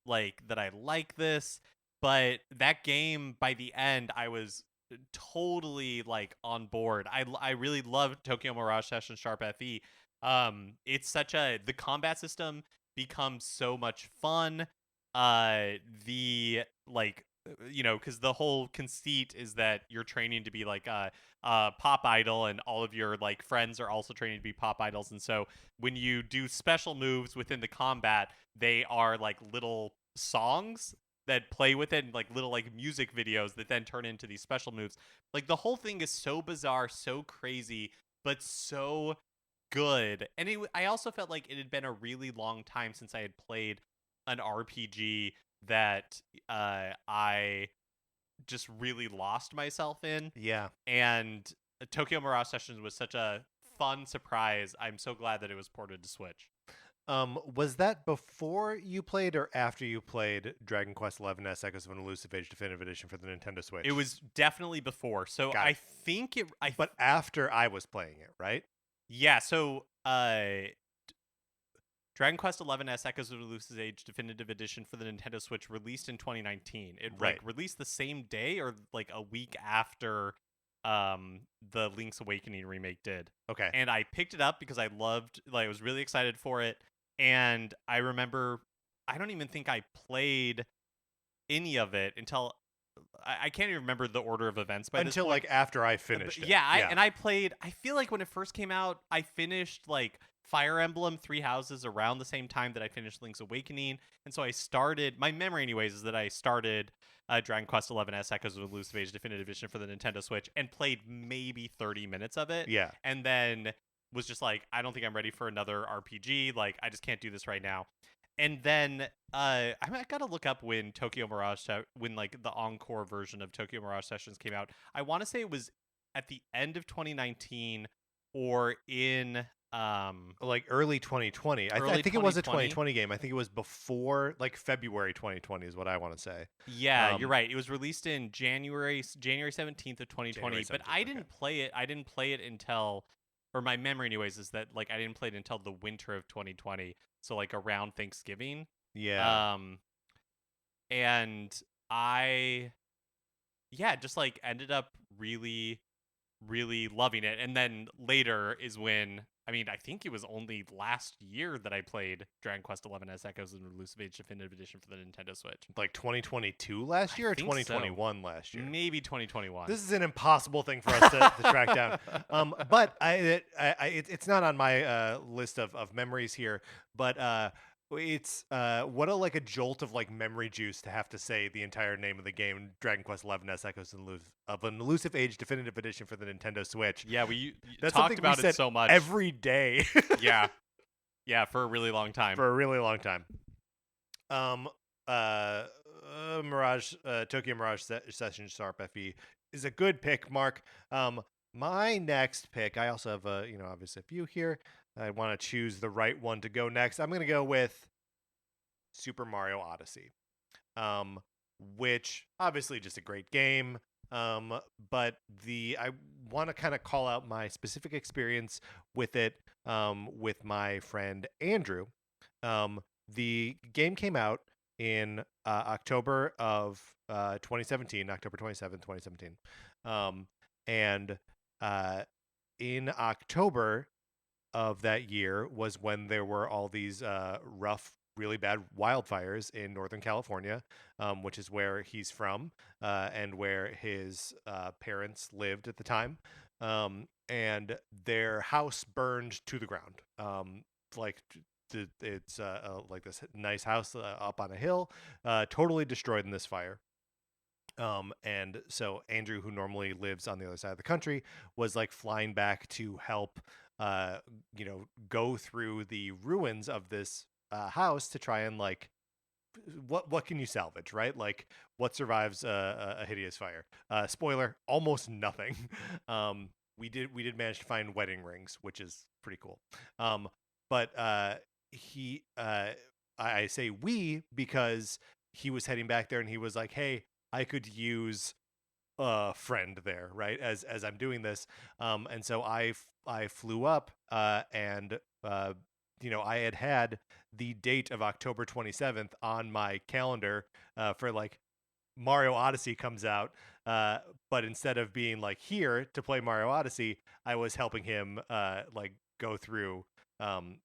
like that I like this. But that game, by the end, I was totally like on board. I really love Tokyo Mirage Session Sharp FE. It's the combat system becomes so much fun. The like because the whole conceit is that you're training to be like a pop idol, and all of your like friends are also training to be pop idols. And so when you do special moves within the combat, they are like little songs that play with it, and like little like music videos that then turn into these special moves. Like the whole thing is so bizarre, so crazy, but so good. And I also felt like it had been a really long time since I had played an RPG that I just really lost myself in. Yeah. And Tokyo Mirage Sessions was such a fun surprise. I'm so glad that it was ported to Switch. Was that before you played or after you played Dragon Quest XI S Echoes of an Elusive Age Definitive Edition for the Nintendo Switch? It was definitely before. So I think it. But after I was playing it, right? Yeah. So Dragon Quest XI S Echoes of an Elusive Age Definitive Edition for the Nintendo Switch released in 2019. It like released the same day or like a week after the Link's Awakening remake did. Okay. And I picked it up because I was really excited for it. And I remember, I don't even think I played any of it until I can't even remember the order of events by this point. Until like after I finished it. Yeah, I feel like when it first came out, I finished like Fire Emblem 3 Houses around the same time that I finished Link's Awakening. And so I started, my memory anyways, is that I started Dragon Quest XI S Echoes of Elusive Age Definitive Edition for the Nintendo Switch and played maybe 30 minutes of it. Yeah. And then was just like, I don't think I'm ready for another RPG. Like, I just can't do this right now. And then I gotta look up when when like the Encore version of Tokyo Mirage Sessions came out. I want to say it was at the end of 2019 or in like early 2020. I think it was a 2020 game. I think it was before like February 2020 is what I want to say. Yeah, you're right. It was released in January 17th of 2020, but I didn't play it. I didn't play it until, or my memory anyways is that like I didn't play it until the winter of 2020. So like around Thanksgiving. Yeah. And just like ended up really, really loving it. And then later is when, I mean, I think it was only last year that I played Dragon Quest XI S Echoes of an Elusive Age Definitive Edition for the Nintendo Switch. Like 2022 last year or 2021 last year? Maybe 2021. This is an impossible thing for us to track down. But it's not on my list of memories here. But it's what a jolt of like memory juice to have to say the entire name of the game, Dragon Quest XI S Echoes of an Elusive Age Definitive Edition for the Nintendo Switch. Yeah, we That's talked about it so much every day. yeah, for a really long time. Tokyo Mirage Session Sharp FE is a good pick, Mark. My next pick, I also have obviously a few here. I want to choose the right one to go next. I'm going to go with Super Mario Odyssey, which obviously just a great game. Um, but the I want to kind of call out my specific experience with it with my friend Andrew. Um, the game came out in October of 2017, October 27th, 2017. Um, and uh, in October of that year was when there were all these rough, really bad wildfires in Northern California, which is where he's from and where his parents lived at the time. And their house burned to the ground. Like it's like this nice house up on a hill, totally destroyed in this fire. And so Andrew, who normally lives on the other side of the country, was like flying back to help, uh, go through the ruins of this house to try and like what can you salvage, right? Like what survives a hideous fire? Spoiler: almost nothing. We did manage to find wedding rings, which is pretty cool. But he I say we because he was heading back there and he was like, "Hey, I could use a friend there," right? As I'm doing this, and so I flew up, and I had the date of October 27th on my calendar for like Mario Odyssey comes out. Uh, but instead of being like here to play Mario Odyssey, I was helping him like go through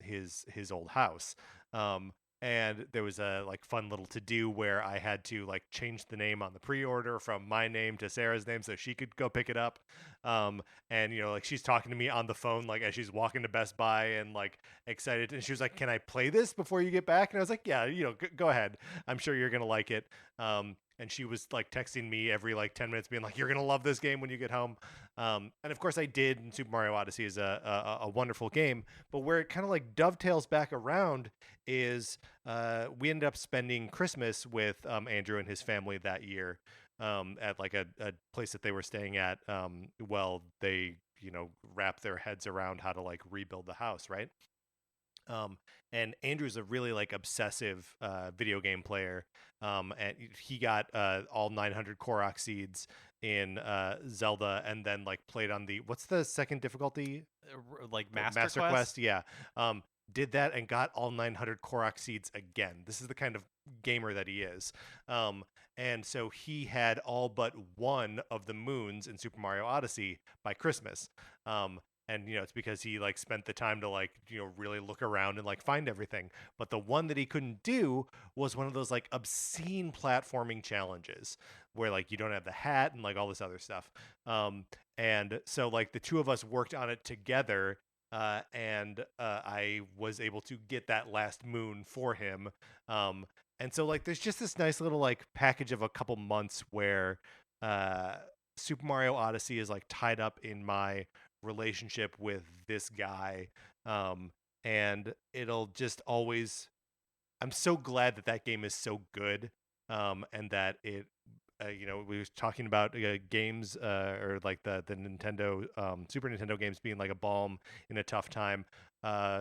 his old house. Um, and there was a like fun little to do where I had to like change the name on the pre-order from my name to Sarah's name so she could go pick it up. And like she's talking to me on the phone like as she's walking to Best Buy and like excited, and she was like, "Can I play this before you get back?" And I was like, "Yeah, go ahead. I'm sure you're gonna like it." And she was like texting me every like 10 minutes being like, "You're gonna love this game when you get home." And of course I did, and Super Mario Odyssey is a wonderful game. But where it kind of like dovetails back around is we ended up spending Christmas with Andrew and his family that year, at like a place that they were staying at, while they wrap their heads around how to like rebuild the house, right? um, and Andrew's a really like obsessive video game player, and he got all 900 Korok seeds in Zelda, and then like played on the what's the second difficulty? Like Master Master Quest. Quest, yeah. Did that and got all 900 Korok seeds again. This is the kind of gamer that he is. Um, and so he had all but one of the moons in Super Mario Odyssey by Christmas. Um, and it's because he like spent the time to like really look around and like find everything. But the one that he couldn't do was one of those like obscene platforming challenges where like you don't have the hat and like all this other stuff. And so like the two of us worked on it together, and I was able to get that last moon for him. Um, and so like there's just this nice little like package of a couple months where uh, Super Mario Odyssey is like tied up in my relationship with this guy. And it'll just always I'm so glad that that game is so good, and that it we was talking about games, or like the Nintendo, Super Nintendo games being like a balm in a tough time.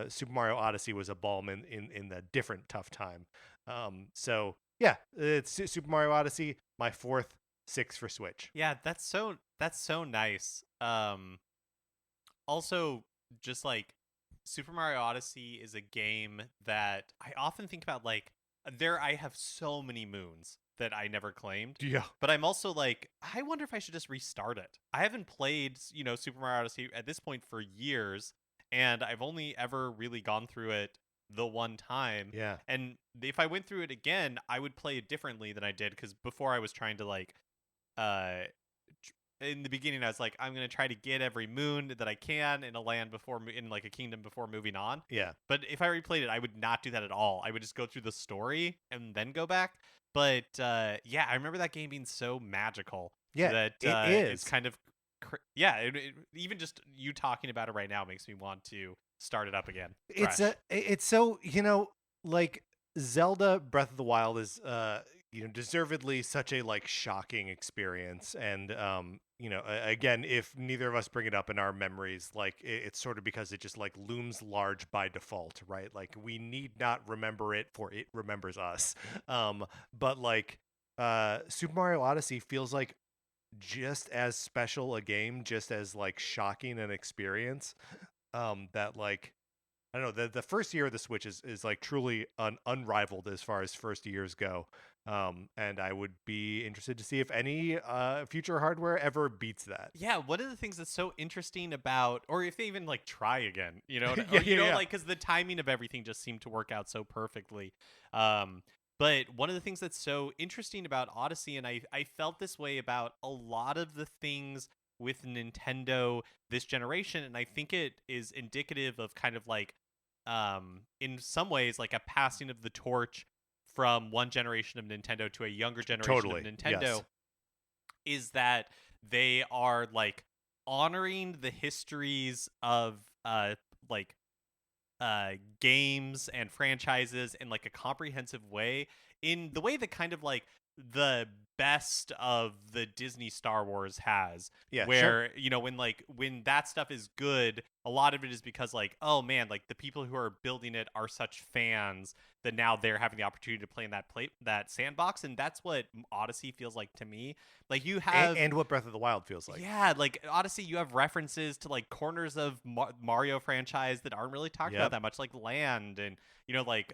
Super Mario Odyssey was a balm in the different tough time. So yeah, it's Super Mario Odyssey, my fourth six for Switch. Yeah, that's so nice. Also, just like Super Mario Odyssey is a game that I often think about. Like, there, I have so many moons that I never claimed, Yeah. but I'm also like, I wonder if I should just restart it. I haven't played, Super Mario Odyssey at this point for years, and I've only ever really gone through it the one time. Yeah. And if I went through it again, I would play it differently than I did, because before I was trying to like uh in the beginning I was like, I'm gonna try to get every moon that I can in a land before in like a kingdom before moving on. Yeah. But if I replayed it, I would not do that at all. I would just go through the story and then go back. But yeah, I remember that game being so magical Yeah, that it it's is. kind of yeah. Even just you talking about it right now makes me want to start it up again, fresh. It's so like Zelda Breath of the Wild is deservedly such a like shocking experience. And again, if neither of us bring it up in our memories, like it's sort of because it just like looms large by default, right? Like we need not remember it, for it remembers us. But like Super Mario Odyssey feels like just as special a game, just as like shocking an experience. That like I don't know, the first year of the Switch is like truly unrivaled as far as first years go. And I would be interested to see if any future hardware ever beats that. Yeah, one of the things that's so interesting about, or if they even like try again, Yeah, or yeah, yeah. like because the timing of everything just seemed to work out so perfectly. Um, but one of the things that's so interesting about Odyssey, and I felt this way about a lot of the things with Nintendo this generation, and I think it is indicative of kind of like, in some ways, like a passing of the torch from one generation of Nintendo to a younger generation of Totally. Yes. Nintendo, is that they are like honoring the histories of like games and franchises in like a comprehensive way, in the way that kind of like the best of the Disney Star Wars has, Yeah, sure. where when that stuff is good, a lot of it is because like, oh man, like the people who are building it are such fans that now they're having the opportunity to play in that sandbox. And that's what Odyssey feels like to me. Like you have, And what Breath of the Wild feels like. yeah, like Odyssey, you have references to like corners of Mario franchise that aren't really talked about Yep. that much, like land and like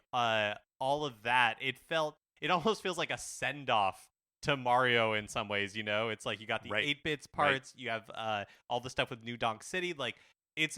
all of that. It almost feels like a send off to Mario in some ways. It's like you got the Right. 8-bits Right. parts, you have all the stuff with New Donk City, like it's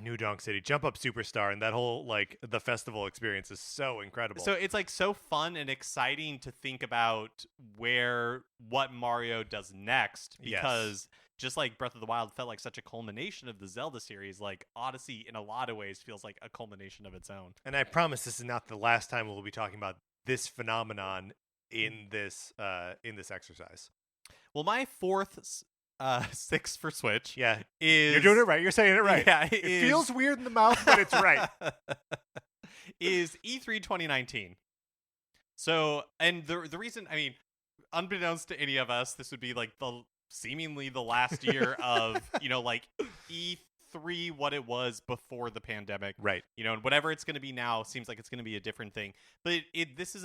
New Donk City, Jump Up Superstar, and that whole like the festival experience is so incredible. so it's like so fun and exciting to think about what Mario does next, Yes. because just like Breath of the Wild felt like such a culmination of the Zelda series, like Odyssey in a lot of ways feels like a culmination of its own. And I promise this is not the last time we'll be talking about this phenomenon in this exercise. Well, my fourth six for Switch, Yeah, is you're doing it right. You're saying it right. Yeah, it feels weird in the mouth, but it's right. is E3 2019. So, and the reason, I mean, unbeknownst to any of us, this would be like seemingly the last year of like E3 what it was before the pandemic, Right. and whatever it's going to be now seems like it's going to be a different thing. But this is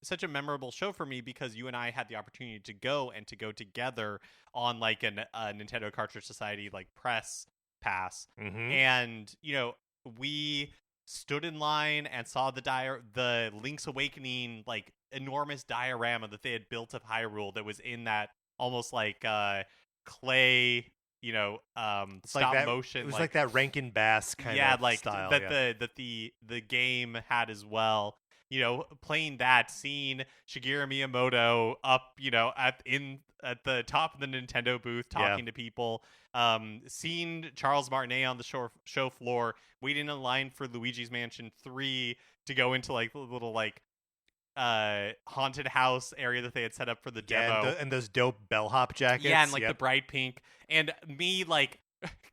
such a memorable show for me because you and I had the opportunity to go together on like a Nintendo Cartridge Society like press pass, Mm-hmm. and we stood in line and saw the Link's Awakening like enormous diorama that they had built of Hyrule that was in that almost like clay, stop like that, motion. It was like that Rankin Bass kind yeah, of like style. that the game had as well. Playing that, seeing Shigeru Miyamoto up, at the top of the Nintendo booth talking to people, seeing Charles Martinet on the show floor, waiting in line for Luigi's Mansion 3 to go into like the little like haunted house area that they had set up for the demo. And those dope bellhop jackets. Yeah, and like the bright pink. And me like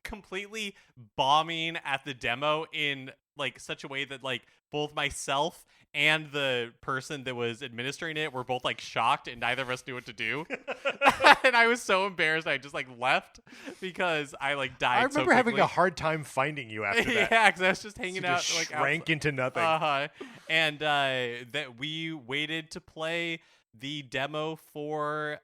completely bombing at the demo in like such a way that like both myself and the person that was administering it were both like shocked, and neither of us knew what to do. And I was so embarrassed I just like left because I like died. I remember so having a hard time finding you after that. Yeah, because I was just hanging out, just like shrank into nothing. And that we waited to play the demo for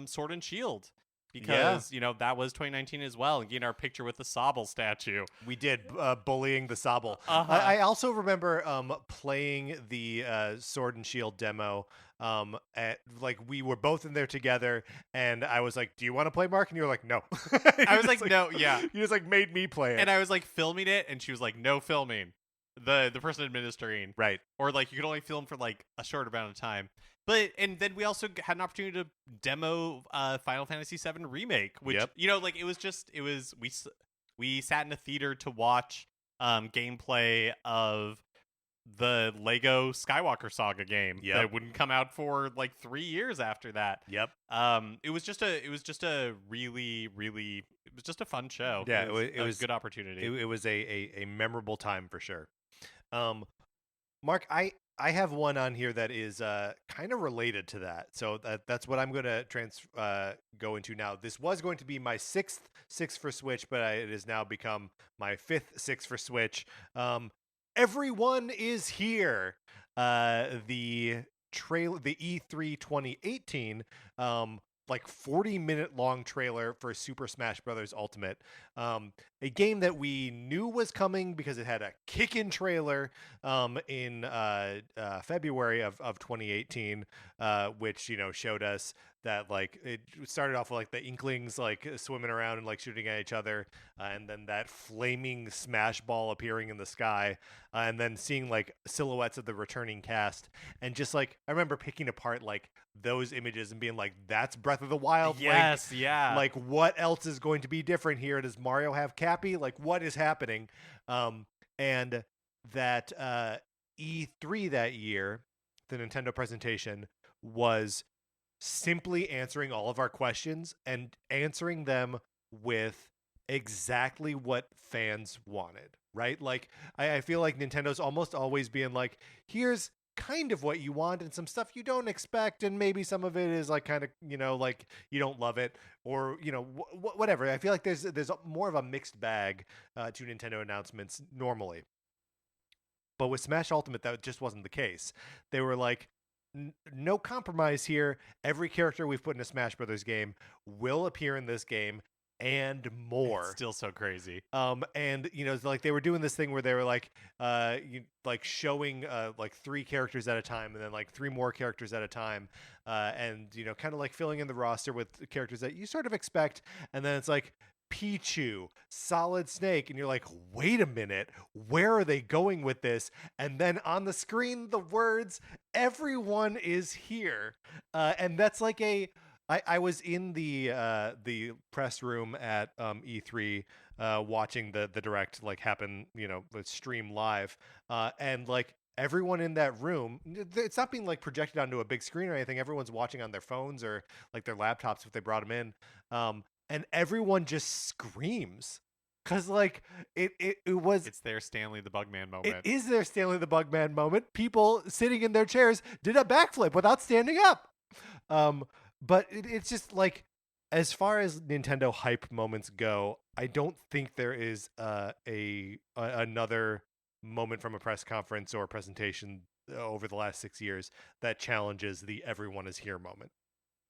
Sword and Shield, because that was 2019 as well, and getting our picture with the Sobble statue. We did, bullying the Sobble. Uh-huh. I also remember playing the Sword and Shield demo. Like we were both in there together, and I was like, "Do you want to play, Mark?" And you were like, "No." I was like, "No, yeah." You just like made me play it, and I was like filming it, and she was like, "No filming." The person administering, right? Or like you could only film for like a short amount of time. And then we also had an opportunity to demo Final Fantasy VII Remake, which like we sat in a theater to watch gameplay of the Lego Skywalker Saga game that wouldn't come out for like 3 years after that. It was just a fun show. Yeah, it was a good opportunity. It was a memorable time for sure. Mark, I have one on here that is kind of related to that. So that's what I'm going to go into now. This was going to be my sixth six for Switch, but it has now become my fifth six for Switch. Everyone is here. The E3 2018 like 40-minute long trailer for Super Smash Bros. Ultimate, a game that we knew was coming because it had a kick-in trailer in February of 2018, which showed us that like it started off with like the Inklings like swimming around and like shooting at each other, and then that flaming Smash Ball appearing in the sky, and then seeing like silhouettes of the returning cast, and just like I remember picking apart like those images and being like, "That's Breath of the Wild." Yes, yeah. Like what else is going to be different here? Does Mario have Cappy? Like what is happening? And that E3 that year, the Nintendo presentation was simply answering all of our questions and answering them with exactly what fans wanted, right? Like, I feel like Nintendo's almost always being like, here's kind of what you want and some stuff you don't expect, and maybe some of it is like kind of, like you don't love it, or, whatever. I feel like there's more of a mixed bag to Nintendo announcements normally. But with Smash Ultimate, that just wasn't the case. They were like, no compromise here. Every character we've put in a Smash Brothers game will appear in this game and more. It's still so crazy. And it's like they were doing this thing where they were like, like showing like 3 characters at a time, and then like 3 more characters at a time, and kind of like filling in the roster with characters that you sort of expect, and then it's like Pichu, Solid Snake, and you're like, wait a minute, where are they going with this? And then on the screen, the words, everyone is here. And that's like I was in the press room at E3 watching the direct like happen, the stream live. And like everyone in that room, it's not being like projected onto a big screen or anything. Everyone's watching on their phones or like their laptops if they brought them in. And everyone just screams because like it's their Stanley the Bugman moment. It is their Stanley the Bugman moment. People sitting in their chairs did a backflip without standing up. But it's just like, as far as Nintendo hype moments go, I don't think there is another moment from a press conference or presentation over the last 6 years that challenges the "everyone is here" moment.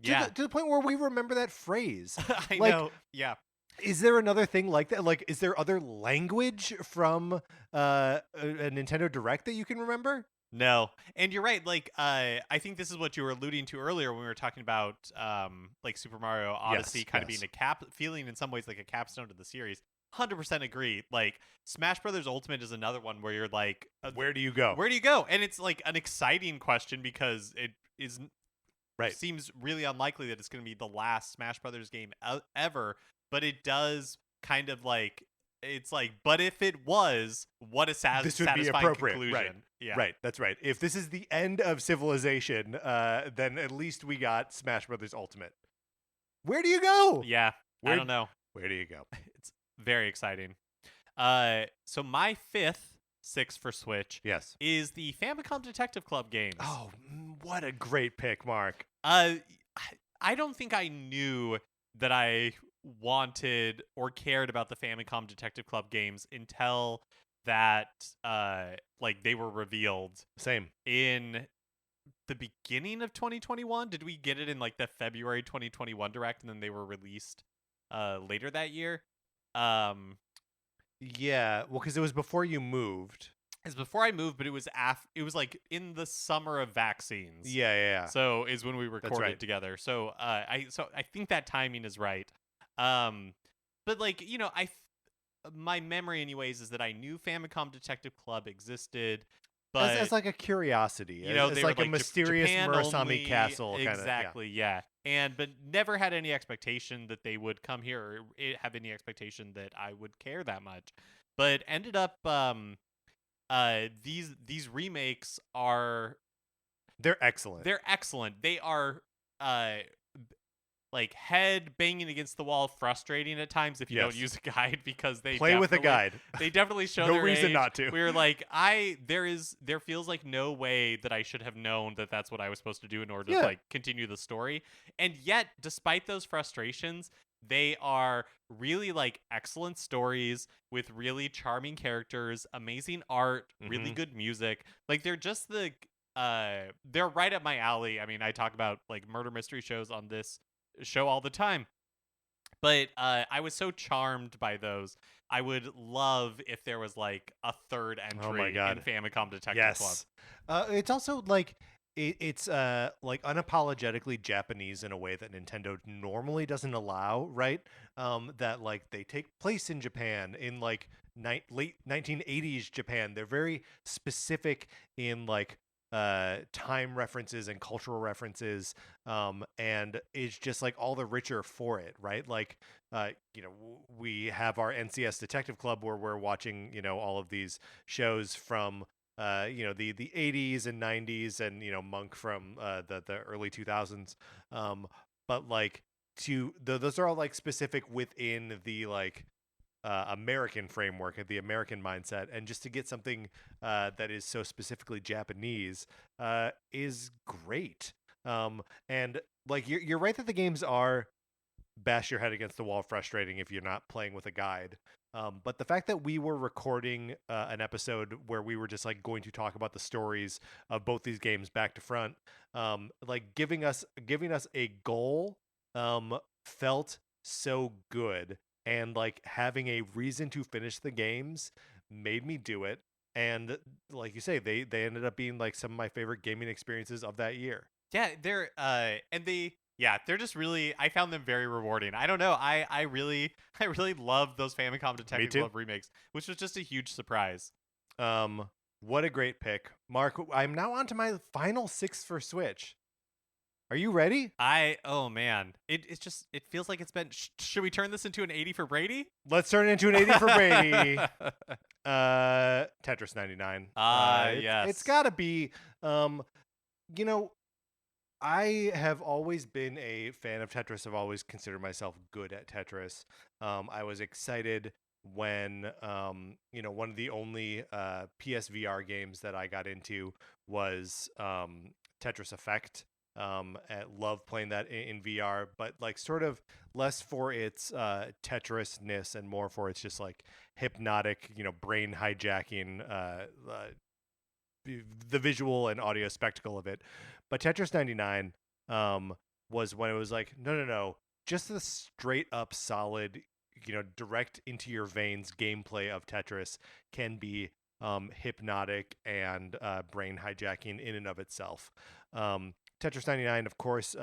Yeah. To the point where we remember that phrase. I like, know. Yeah. Is there another thing like that? Like, is there other language from a Nintendo Direct that you can remember? No. And you're right. Like, I think this is what you were alluding to earlier when we were talking about like Super Mario Odyssey kind of being feeling in some ways like a capstone to the series. 100% agree. Like, Smash Brothers Ultimate is another one where you're like, where do you go? Where do you go? And it's like an exciting question because it is right. Seems really unlikely that it's going to be the last Smash Brothers game ever, but it does kind of like, it's like, but if it was, what a satisfying conclusion. Right. Yeah. Right. That's right. If this is the end of civilization, then at least we got Smash Brothers Ultimate. Where do you go? Yeah. I don't know. Where do you go? It's very exciting. So my 6 for Switch is the Famicom Detective Club games. Oh, what a great pick, Mark. I don't think I knew that I wanted or cared about the Famicom Detective Club games until that like they were revealed. Same. In the beginning of 2021. Did we get it in like the February 2021 Direct, and then they were released later that year? Yeah, well, because it was before you moved. It's before I moved, but it was it was like in the summer of vaccines. Yeah. So is when we recorded together. So I think that timing is right. But like, my memory anyways is that I knew Famicom Detective Club existed, but as like a curiosity, it's like a mysterious Murasami castle kind of. Exactly, yeah. But never had any expectation that they would come here or have any expectation that I would care that much. But ended up these remakes they're excellent. They're excellent. They are like head banging against the wall, frustrating at times if you don't use a guide, because they play with a guide. They definitely show no their reason age. not to. We were like, there feels like no way that I should have known that that's what I was supposed to do in order to like continue the story. And yet, despite those frustrations, they are really like excellent stories with really charming characters, amazing art, really good music. Like they're just they're right up my alley. I mean, I talk about like murder mystery shows on this show all the time. But I was so charmed by those. I would love if there was like a third Oh my entry in god. Famicom Detective Club. Yes. It's also like it's like unapologetically Japanese in a way that Nintendo normally doesn't allow, right? That like they take place in Japan in like late 1980s Japan. They're very specific in like time references and cultural references, and it's just like all the richer for it, right? Like we have our NCS Detective Club where we're watching all of these shows from the 80s and 90s, and Monk from the early 2000s, but like those are all like specific within the like American framework and the American mindset, and just to get something that is so specifically Japanese is great. And like you're right that the games are bash your head against the wall frustrating if you're not playing with a guide. But the fact that we were recording an episode where we were just like going to talk about the stories of both these games back to front, like giving us a goal, felt so good, and like having a reason to finish the games made me do it. And like you say, they ended up being like some of my favorite gaming experiences of that year. Yeah, they're just really, I found them very rewarding. I don't know. I really I really love those Famicom Me Detective too. Club remakes, which was just a huge surprise. What a great pick, Mark. I'm now on to my final six for Switch. Are you ready? Oh man. It feels like it's been should we turn this into an 80 for Brady? Let's turn it into an 80 for Brady. Tetris 99. It's Yes. gotta be. Um, you know, I have always been a fan of Tetris. I've always considered myself good at Tetris. I was excited when one of the only PSVR games that I got into was Tetris Effect. I love playing that in VR, but like sort of less for its Tetrisness and more for its just like hypnotic, brain hijacking the visual and audio spectacle of it. But Tetris 99 um, was when it was like, no, no, no, just the straight up solid, direct into your veins gameplay of Tetris can be hypnotic and brain hijacking in and of itself. Tetris 99, of course,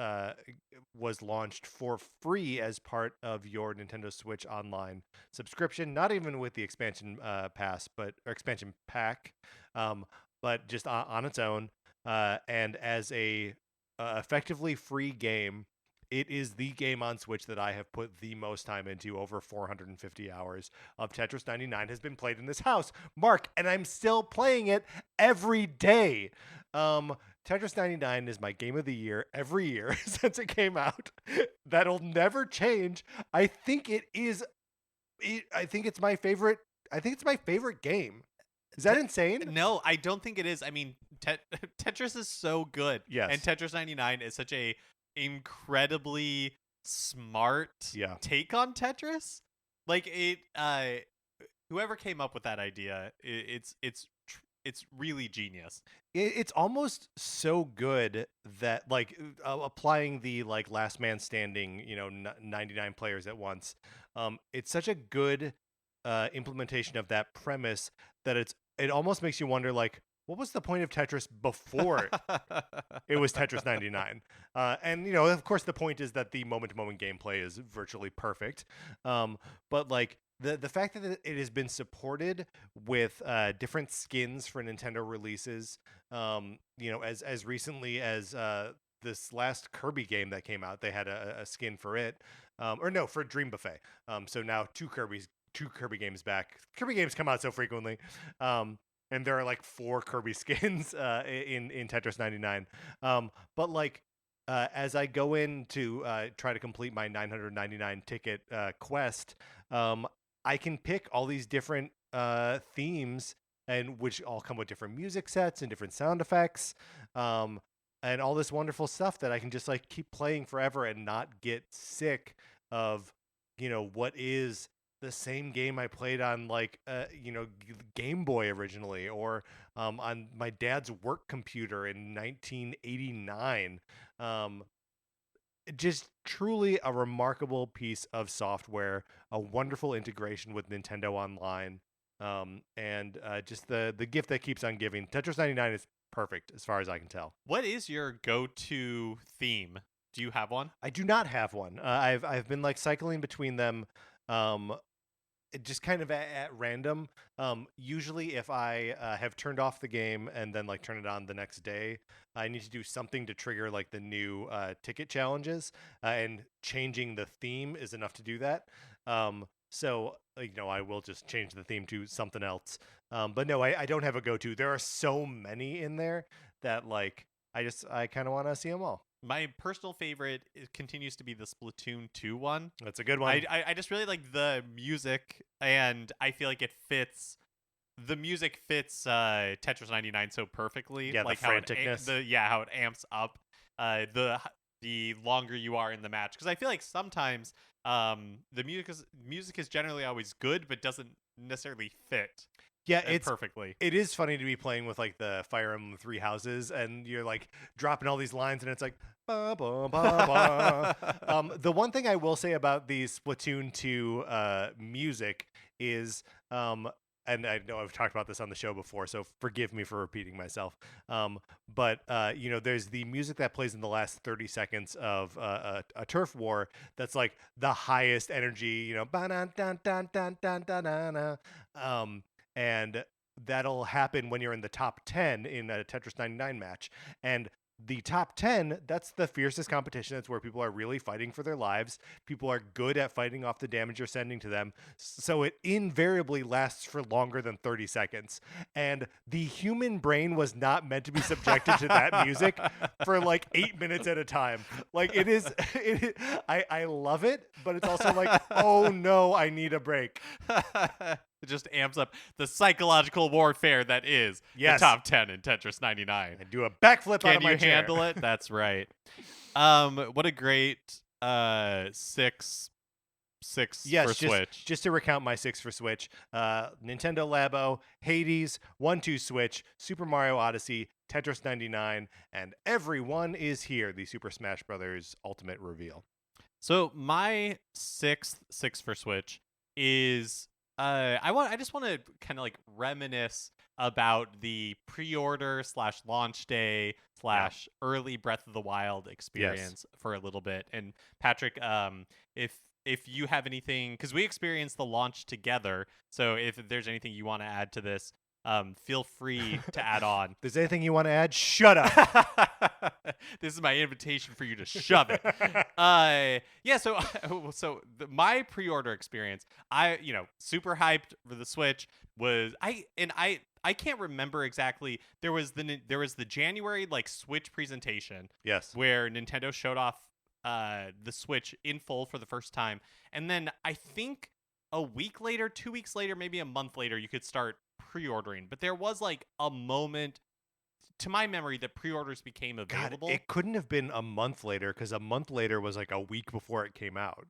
was launched for free as part of your Nintendo Switch Online subscription. Not even with the expansion pass, but or expansion pack, um, but just on its own, and as a effectively free game. It is the game on Switch that I have put the most time into. Over 450 hours of Tetris 99 has been played in this house, Mark, and I'm still playing it every day. Um, Tetris 99 is my game of the year every year since it came out. That'll never change. I think it is. I think it's my favorite. I think it's my favorite game. Is that Te- insane? no, I don't think it is. I mean, Tetris is so good, and Yes. Tetris 99 is such a incredibly smart Yeah. take on Tetris. Like it, whoever came up with that idea, it's really genius. It's almost so good that like applying the like last man standing, 99 players at once. It's such a good implementation of that premise that it almost makes you wonder like what was the point of Tetris before it was Tetris 99. And of course the point is that the moment to moment gameplay is virtually perfect. But like the fact that it has been supported with different skins for Nintendo releases, as recently as this last Kirby game that came out, they had a skin for it. Or no, for Dream Buffet. So now two Kirby games back. Kirby games come out so frequently. And there are like four Kirby skins in Tetris 99. But like as I go in to try to complete my 999 ticket quest, I can pick all these different themes, and which all come with different music sets and different sound effects, um, and all this wonderful stuff that I can just like keep playing forever and not get sick of, what is the same game I played on like Game Boy originally, or on my dad's work computer in 1989. Um, just truly a remarkable piece of software, a wonderful integration with Nintendo Online, and just the gift that keeps on giving. Tetris 99 is perfect as far as I can tell. What is your go-to theme? Do you have one? I do not have one. I've been like cycling between them. Um, just kind of at random. Usually, if I have turned off the game and then like turn it on the next day, I need to do something to trigger like the new ticket challenges, and changing the theme is enough to do that. So I will just change the theme to something else. But no, I don't have a go-to. There are so many in there that like I kind of want to see them all. My personal favorite continues to be the Splatoon 2 one. That's a good one. I just really like the music, and I feel like it fits. The music fits Tetris 99 so perfectly. Yeah, like the how franticness. how it amps up the longer you are in the match. Because I feel like sometimes the music is generally always good, but doesn't necessarily fit Yeah, perfectly. it is funny to be playing with like the Fire Emblem Three Houses, and you're like dropping all these lines, and it's like ba ba ba ba. The one thing I will say about the Splatoon 2 music is, and I know I've talked about this on the show before, so forgive me for repeating myself. But there's the music that plays in the last 30 seconds of a turf war that's like the highest energy, ba-dun-dun-dun-dun-dun-dun-dun. And that'll happen when you're in the top 10 in a Tetris 99 match. And the top 10, that's the fiercest competition. That's where people are really fighting for their lives. People are good at fighting off the damage you're sending to them. So it invariably lasts for longer than 30 seconds. And the human brain was not meant to be subjected to that music for like 8 minutes at a time. Like I love it, but it's also like, oh no, I need a break. It just amps up the psychological warfare that is Yes. the top 10 in Tetris 99. I do a backflip out Can of my you chair. handle it? That's right. What a great six Yes, for Switch. Just to recount my 6 for Switch: Nintendo Labo, Hades, 1-2 Switch, Super Mario Odyssey, Tetris 99, and Everyone is Here, the Super Smash Brothers Ultimate reveal. So my six for Switch is I just want to kind of like reminisce about the pre-order / launch day / early Breath of the Wild experience for a little bit. And Patrick, if you have anything, because we experienced the launch together, so if there's anything you want to add to this, feel free to add on. If there's anything you want to add, shut up. This is my invitation for you to shove it. So my pre-order experience, super hyped for the Switch was I can't remember exactly. There was the January like Switch presentation. Yes. Where Nintendo showed off the Switch in full for the first time, and then I think a week later, 2 weeks later, maybe a month later, you could start pre-ordering. But there was like a moment, to my memory, that pre-orders became available. God, it couldn't have been a month later, because a month later was like a week before it came out.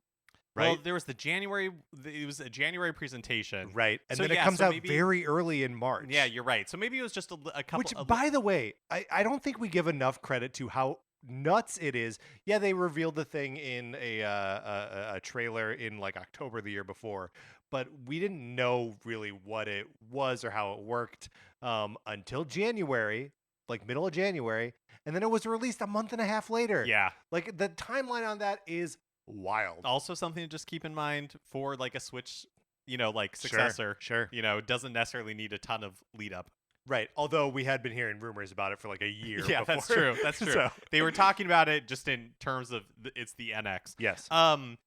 Right? Well, there was it was a January presentation. Right. And so, then it comes out very early in March. Yeah, you're right. So maybe it was just a couple. Which, by the way, I don't think we give enough credit to how nuts it is. Yeah, they revealed the thing in a trailer in like October the year before, but we didn't know really what it was or how it worked until January, like middle of January, and then it was released a month and a half later. Yeah. Like the timeline on that is wild. Also something to just keep in mind for like a Switch, like successor. Sure. Doesn't necessarily need a ton of lead up. Right. Although we had been hearing rumors about it for like a year. Yeah, before. That's true. That's true. So. They were talking about it just in terms of it's the NX. Yes. So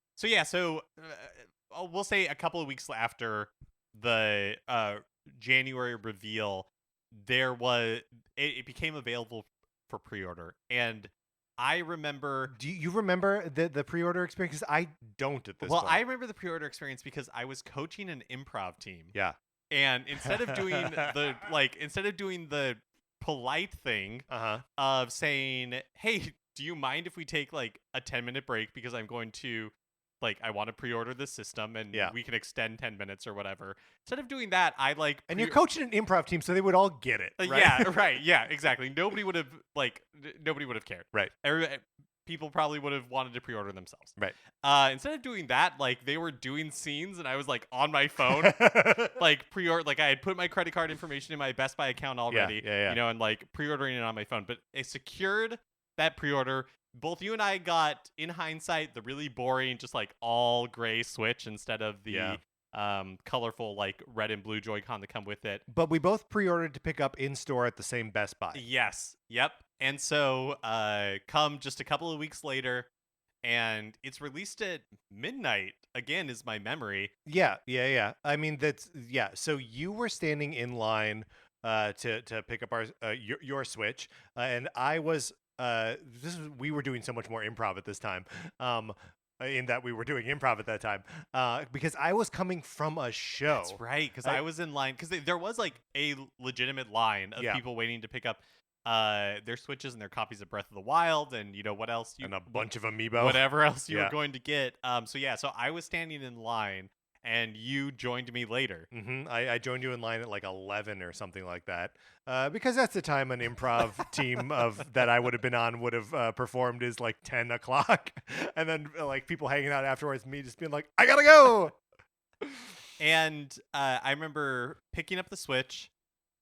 we'll say a couple of weeks after the January reveal, it became available for pre-order, and I remember. Do you remember the pre-order experience? 'Cause I don't at this point. Well, I remember the pre-order experience because I was coaching an improv team. Yeah. And instead of doing the polite thing of saying, "Hey, do you mind if we take like a 10-minute break because I'm going to I want to pre-order this system and we can extend 10 minutes or whatever." Instead of doing that, and you're coaching an improv team, so they would all get it. Right? Yeah, right. Yeah, exactly. Nobody would have cared. Right. people probably would have wanted to pre-order themselves. Right. Instead of doing that, like they were doing scenes, and I was like on my phone, like pre-order. Like I had put my credit card information in my Best Buy account already, yeah. and like pre-ordering it on my phone. But I secured that pre-order. Both you and I got, in hindsight, the really boring, just like all gray Switch instead of the colorful like red and blue Joy-Con that come with it. But we both pre-ordered to pick up in store at the same Best Buy. Yes. Yep. And so come just a couple of weeks later, and it's released at midnight, again, is my memory. Yeah. I mean, so you were standing in line to pick up your Switch, and I was we were doing so much more improv at this time. In that we were doing improv at that time, because I was coming from a show. That's right, because I was in line, because there was like a legitimate line of people waiting to pick up their Switches and their copies of Breath of the Wild, and what else and a bunch of amiibo, whatever else you were going to get. So I was standing in line, and you joined me later. I joined you in line at like 11 or something like that, because that's the time an improv team that I would have been on would have performed is like 10 o'clock, and then like people hanging out afterwards, me just being like, I gotta go. And I remember picking up the Switch,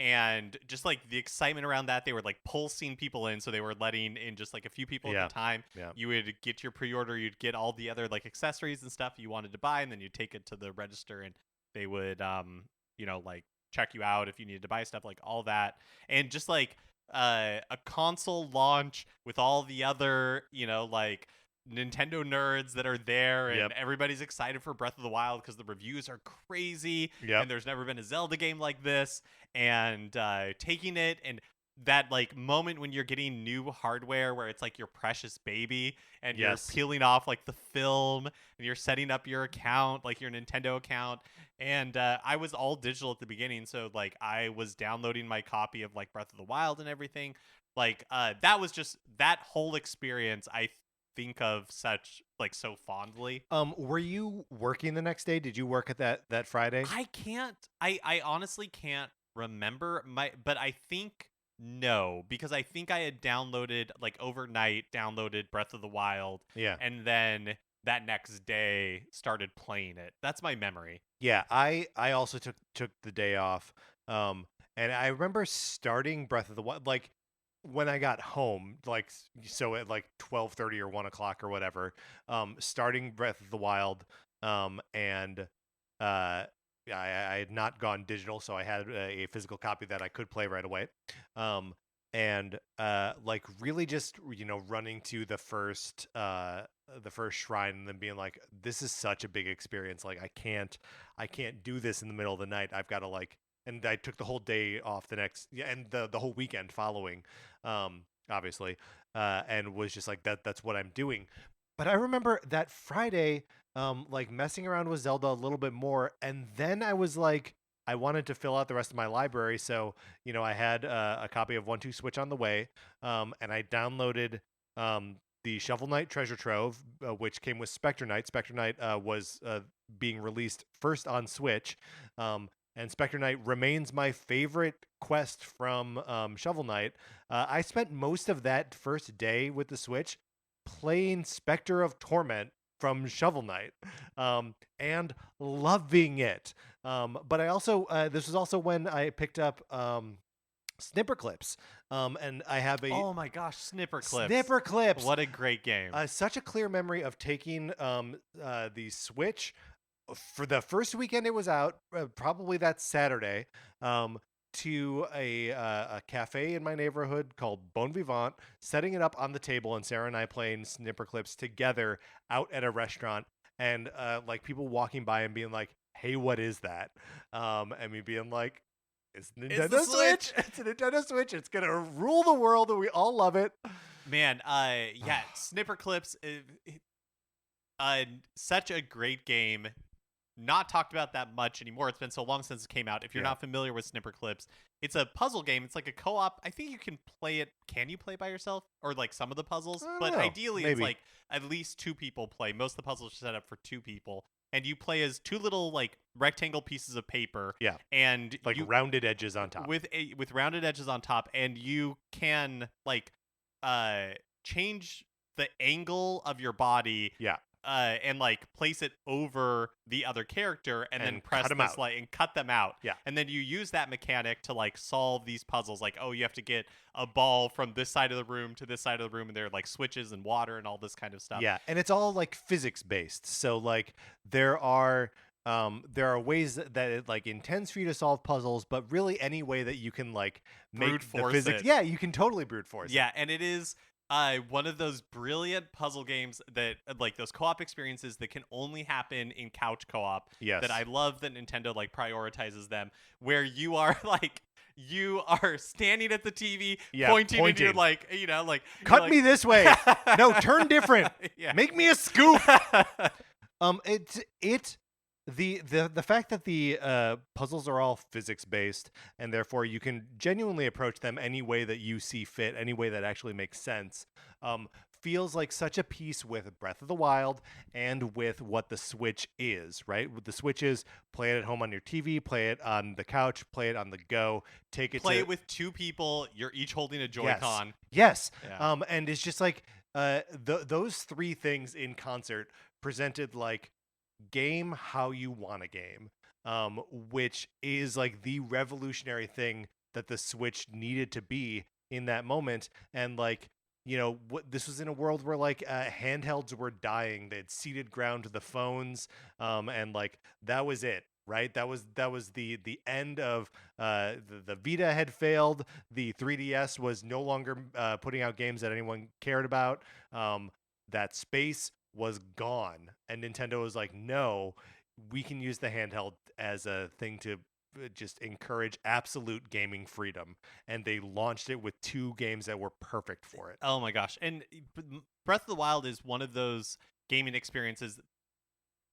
and just like the excitement around that. They were like pulsing people in, so they were letting in just like a few people at the time. You would get your pre-order, you'd get all the other like accessories and stuff you wanted to buy, and then you'd take it to the register, and they would like check you out if you needed to buy stuff, like all that. And just like a console launch with all the other like Nintendo nerds that are there, and everybody's excited for Breath of the Wild because the reviews are crazy, and there's never been a Zelda game like this. And taking it, and that like moment when you're getting new hardware where it's like your precious baby, and you're peeling off like the film, and you're setting up your account, like your Nintendo account. And I was all digital at the beginning, so like I was downloading my copy of like Breath of the Wild and everything. Like that was just, that whole experience I think of such like so fondly. Were you working the next day? Did you work at that Friday? I honestly can't remember but I think no, because I think I had downloaded like overnight Breath of the Wild, and then that next day started playing it. That's my memory. I also took the day off, and I remember starting Breath of the Wild like when I got home, like so at like 12:30 or 1 o'clock or whatever, starting Breath of the Wild, and I had not gone digital, so I had a physical copy that I could play right away. And like really just running to the first shrine, and then being like, this is such a big experience. Like I can't do this in the middle of the night. I've got to like, and I took the whole day off the next, and the whole weekend following, obviously, and was just like that's what I'm doing. But I remember that Friday, like messing around with Zelda a little bit more, and then I was like, I wanted to fill out the rest of my library, so I had a copy of 1-2 Switch on the way, and I downloaded the Shovel Knight Treasure Trove, which came with Spectre Knight. Spectre Knight was being released first on Switch, and Spectre Knight remains my favorite quest from Shovel Knight. I spent most of that first day with the Switch playing Spectre of Torment from Shovel Knight, and loving it. But I also this was also when I picked up Snipper Clips, and I have a oh my gosh, Snipper Clips! Snipper Clips, what a great game! Such a clear memory of taking the Switch for the first weekend it was out, probably that Saturday, to a cafe in my neighborhood called Bon Vivant, setting it up on the table, and Sarah and I playing Snipper Clips together out at a restaurant, and like people walking by and being like, hey, what is that? And me being like, it's Nintendo Switch. It's a Nintendo Switch. It's gonna rule the world, and we all love it. Man, Snipper Clips, such a great game. Not talked about that much anymore. It's been so long since it came out. If you're not familiar with Snipper Clips, it's a puzzle game. It's like a co-op. I think you can play it. Can you play by yourself? Or like some of the puzzles? But ideally, maybe. It's like at least 2 people play. Most of the puzzles are set up for 2 people. And you play as 2 little like rectangle pieces of paper. Yeah. And like rounded edges on top. With rounded edges on top. And you can like change the angle of your body Yeah. and like place it over the other character and then And press cut 'em this out. like and cut them out. Yeah. And then you use that mechanic to like solve these puzzles. Like, oh, you have to get a ball from this side of the room to this side of the room, and there are like switches and water and all this kind of stuff. Yeah, and it's all like physics based. So like there are ways that it like intends for you to solve puzzles, but really any way that you can like Brute make the force physics. it. Yeah, you can totally brute force it. Yeah, and it is one of those brilliant puzzle games that like those co-op experiences that can only happen in couch co-op. Yes. That I love that Nintendo like prioritizes them, where you are like you are standing at the TV, Yeah, pointing, and you're pointing. like, you know, like Cut you're me this way. No, turn different. Yeah. Make me a scoop. The fact that the puzzles are all physics based, and therefore you can genuinely approach them any way that you see fit, any way that actually makes sense, feels like such a piece with Breath of the Wild and with what the Switch is, right? With the Switch is play it at home on your TV, play it on the couch, play it on the go, take it Play to it with two people. You're each holding a Joy-Con. Yes. Yeah. And it's just like those three things in concert presented like game how you want a game, which is like the revolutionary thing that the Switch needed to be in that moment. And like, this was in a world where like handhelds were dying. They had ceded ground to the phones, and like that was it. Right, that was the end of the Vita had failed. The 3DS was no longer putting out games that anyone cared about. That space was gone, and Nintendo was like, no, we can use the handheld as a thing to just encourage absolute gaming freedom, and they launched it with two games that were perfect for it. Oh my gosh. And Breath of the Wild is one of those gaming experiences,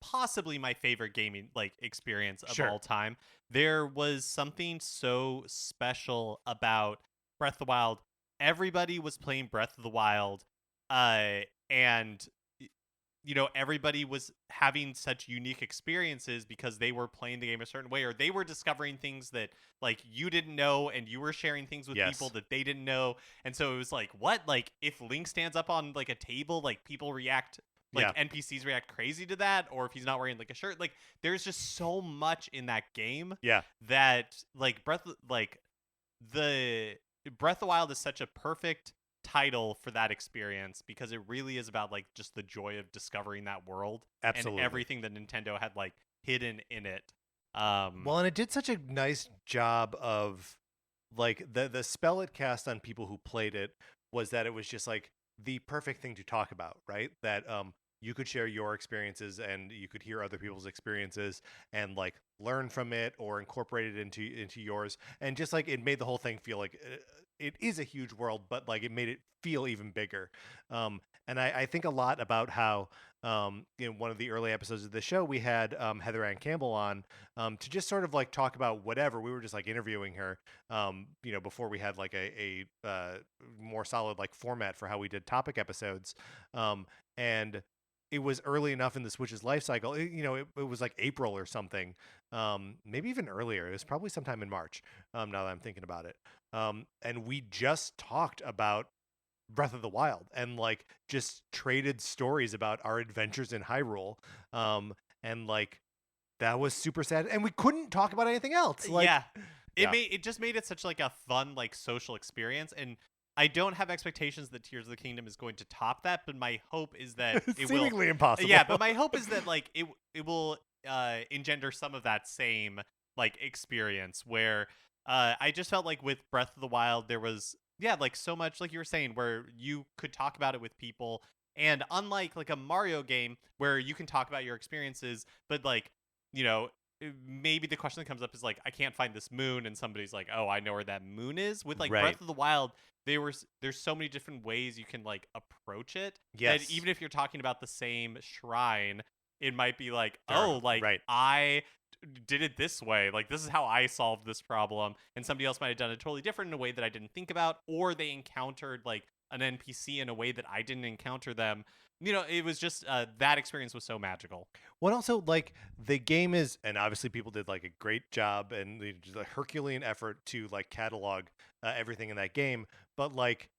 possibly my favorite gaming like experience of Sure. all time. There was something so special about Breath of the Wild. Everybody was playing Breath of the Wild, and everybody was having such unique experiences because they were playing the game a certain way, or they were discovering things that like you didn't know, and you were sharing things with people Yes. that they didn't know. And so it was like, what? Like if Link stands up on like a table, like people react, like Yeah. NPCs react crazy to that, or if he's not wearing like a shirt. Like there's just so much in that game Yeah. that like the Breath of the Wild is such a perfect title for that experience, because it really is about like just the joy of discovering that world Absolutely. and everything that Nintendo had like hidden in it. Well, and it did such a nice job of like the spell it cast on people who played it was that it was just like the perfect thing to talk about, right? That you could share your experiences and you could hear other people's experiences and like learn from it or incorporate it into yours, and just like it made the whole thing feel like it is a huge world, but like it made it feel even bigger. And I think a lot about how in one of the early episodes of the show we had Heather Ann Campbell on, to just sort of like talk about whatever. We were just like interviewing her, before we had like a more solid like format for how we did topic episodes. And it was early enough in the Switch's life cycle. It was like April or something, maybe even earlier. It was probably sometime in March. Now that I'm thinking about it, and we just talked about Breath of the Wild and like just traded stories about our adventures in Hyrule, and like that was super sad, and we couldn't talk about anything else. Like, yeah, yeah. it just made it such like a fun like social experience. And I don't have expectations that Tears of the Kingdom is going to top that, but my hope is that It's it will. seemingly impossible. Yeah, but my hope is that like it will engender some of that same like experience where I just felt like with Breath of the Wild there was like so much, like you were saying, where you could talk about it with people. And unlike like a Mario game where you can talk about your experiences, but like, maybe the question that comes up is like, I can't find this moon, and somebody's like, oh, I know where that moon is. With like Right. Breath of the Wild, there's so many different ways you can like approach it. Yes. That even if you're talking about the same shrine, it might be like, Sure. oh, like Right. I did it this way. Like this is how I solved this problem, and somebody else might have done it totally different in a way that I didn't think about, or they encountered like an NPC in a way that I didn't encounter them. It was just that experience was so magical. Well, also like the game is, and obviously people did like a great job and they did a Herculean effort to like catalog everything in that game. But like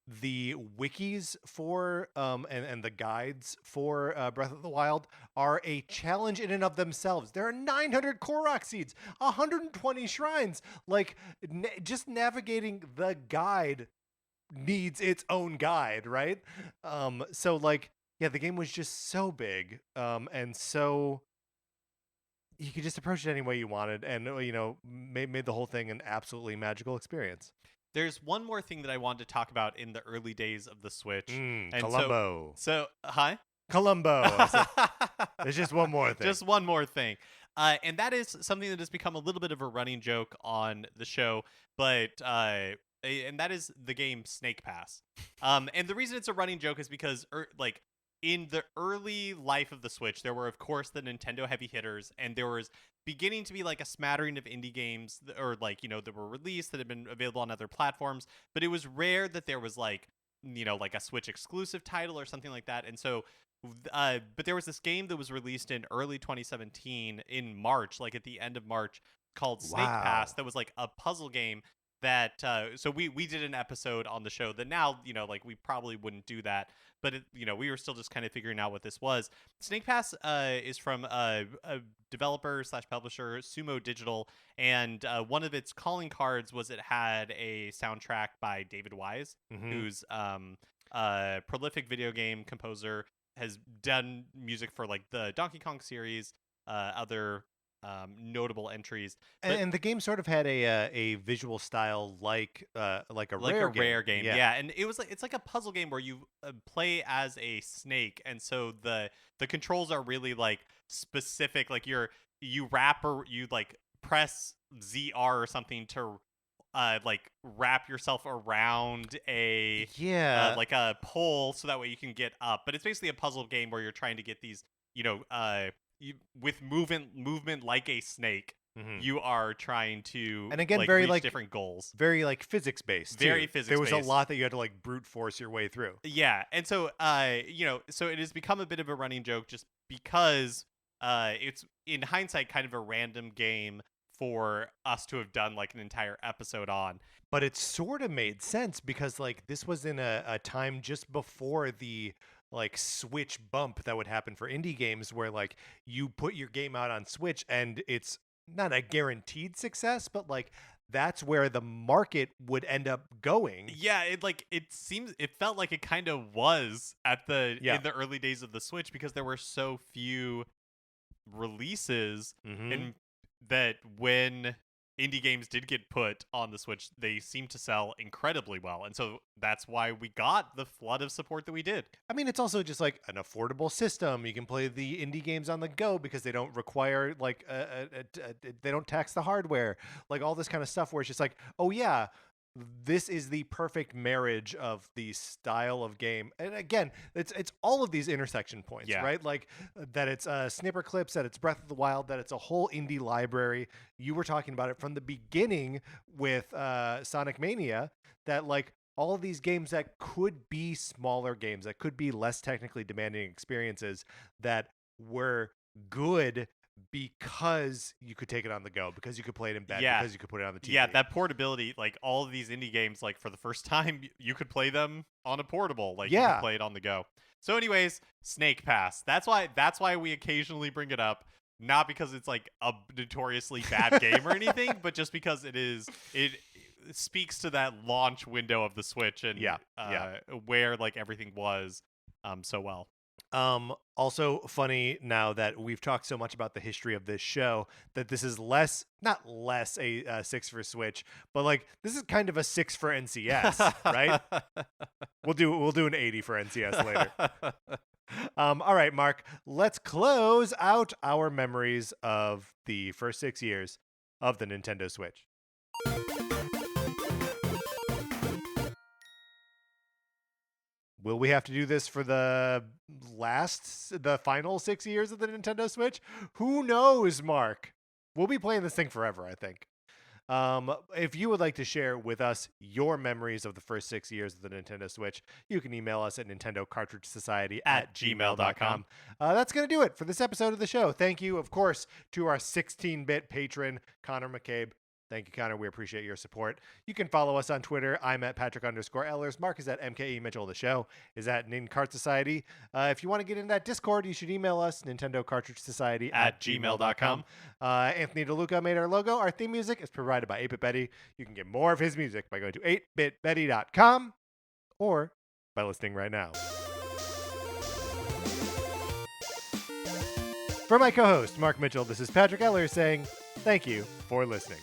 the wikis for and the guides for Breath of the Wild are a challenge in and of themselves. There are 900 Korok seeds, 120 shrines. Like just navigating the guide needs its own guide, right? So like yeah, the game was just so big, and so you could just approach it any way you wanted, and made the whole thing an absolutely magical experience. There's one more thing that I wanted to talk about in the early days of the Switch. And Columbo. hi? Columbo. I said, there's just one more thing. Just one more thing. And that is something that has become a little bit of a running joke on the show, but and that is the game Snake Pass. And the reason it's a running joke is because like in the early life of the Switch, there were of course the Nintendo heavy hitters, and there was beginning to be like a smattering of indie games or like that were released that had been available on other platforms, but it was rare that there was like like a Switch exclusive title or something like that. And so but there was this game that was released in early 2017 in March, like at the end of March, called Snake Pass, Wow. that was like a puzzle game that so we did an episode on the show that now like we probably wouldn't do that, but we were still just kind of figuring out what this was. Snake Pass is from a developer slash publisher, Sumo Digital, and one of its calling cards was it had a soundtrack by David Wise, Mm-hmm. who's a prolific video game composer, has done music for like the Donkey Kong series, other notable entries. But And the game sort of had a visual style like a like rare a rare game, Yeah. yeah. And it's like a puzzle game where you play as a snake, and so the controls are really like specific. Like you wrap or you like press ZR or something to like wrap yourself around a Yeah. like a pole so that way you can get up. But it's basically a puzzle game where you're trying to get these with movement like a snake. Mhm. You are trying to And again, like very reach different goals. very like physics based too. Very There was a physics-based. lot that you had to like brute force your way through. Yeah, and so so it has become a bit of a running joke just because it's in hindsight kind of a random game for us to have done like an entire episode on. But it sort of made sense because like this was in a time just before the like Switch bump that would happen for indie games where like you put your game out on Switch and it's not a guaranteed success, but like that's where the market would end up going. Yeah, it felt like it kind of was at the Yeah. in the early days of the Switch because there were so few releases, Mm-hmm. and that when indie games did get put on the Switch, they seemed to sell incredibly well. And so that's why we got the flood of support that we did. I mean, it's also just like an affordable system. You can play the indie games on the go because they don't require like they don't tax the hardware, like all this kind of stuff. Where it's just like, oh yeah, this is the perfect marriage of the style of game. And again, it's all of these intersection points, Yeah. right? Like that it's snipper clips, that it's Breath of the Wild, that it's a whole indie library. You were talking about it from the beginning with Sonic Mania, that like all of these games that could be smaller games, that could be less technically demanding experiences, that were good because you could take it on the go, because you could play it in bed, Yeah. because you could put it on the TV. Yeah, that portability, like all of these indie games, like for the first time, you could play them on a portable, like you Yeah. could play it on the go. So, anyways, Snake Pass. That's why we occasionally bring it up, not because it's like a notoriously bad game or anything, but just because it speaks to that launch window of the Switch and Yeah. where like everything was so well. Also funny now that we've talked so much about the history of this show, that this is not less a 6 for Switch, but like this is kind of a 6 for NCS, right? We'll do an 80 for NCS later. All right, Mark, let's close out our memories of the first 6 years of the Nintendo Switch. Will we have to do this for the final 6 years of the Nintendo Switch? Who knows, Mark? We'll be playing this thing forever, I think. If you would like to share with us your memories of the first 6 years of the Nintendo Switch, you can email us at nintendocartridgesociety@gmail.com. That's going to do it for this episode of the show. Thank you, of course, to our 16-bit patron, Connor McCabe. Thank you, Connor. We appreciate your support. You can follow us on Twitter. I'm at Patrick_Ellers. Mark is at MKE Mitchell. The show is at Nin Cart Society. If you want to get in that Discord, you should email us, Nintendo Cartridge Society At gmail.com. Anthony DeLuca made our logo. Our theme music is provided by 8-Bit Betty. You can get more of his music by going to 8bitbetty.com or by listening right now. For my co-host, Mark Mitchell, this is Patrick Ellers saying thank you for listening.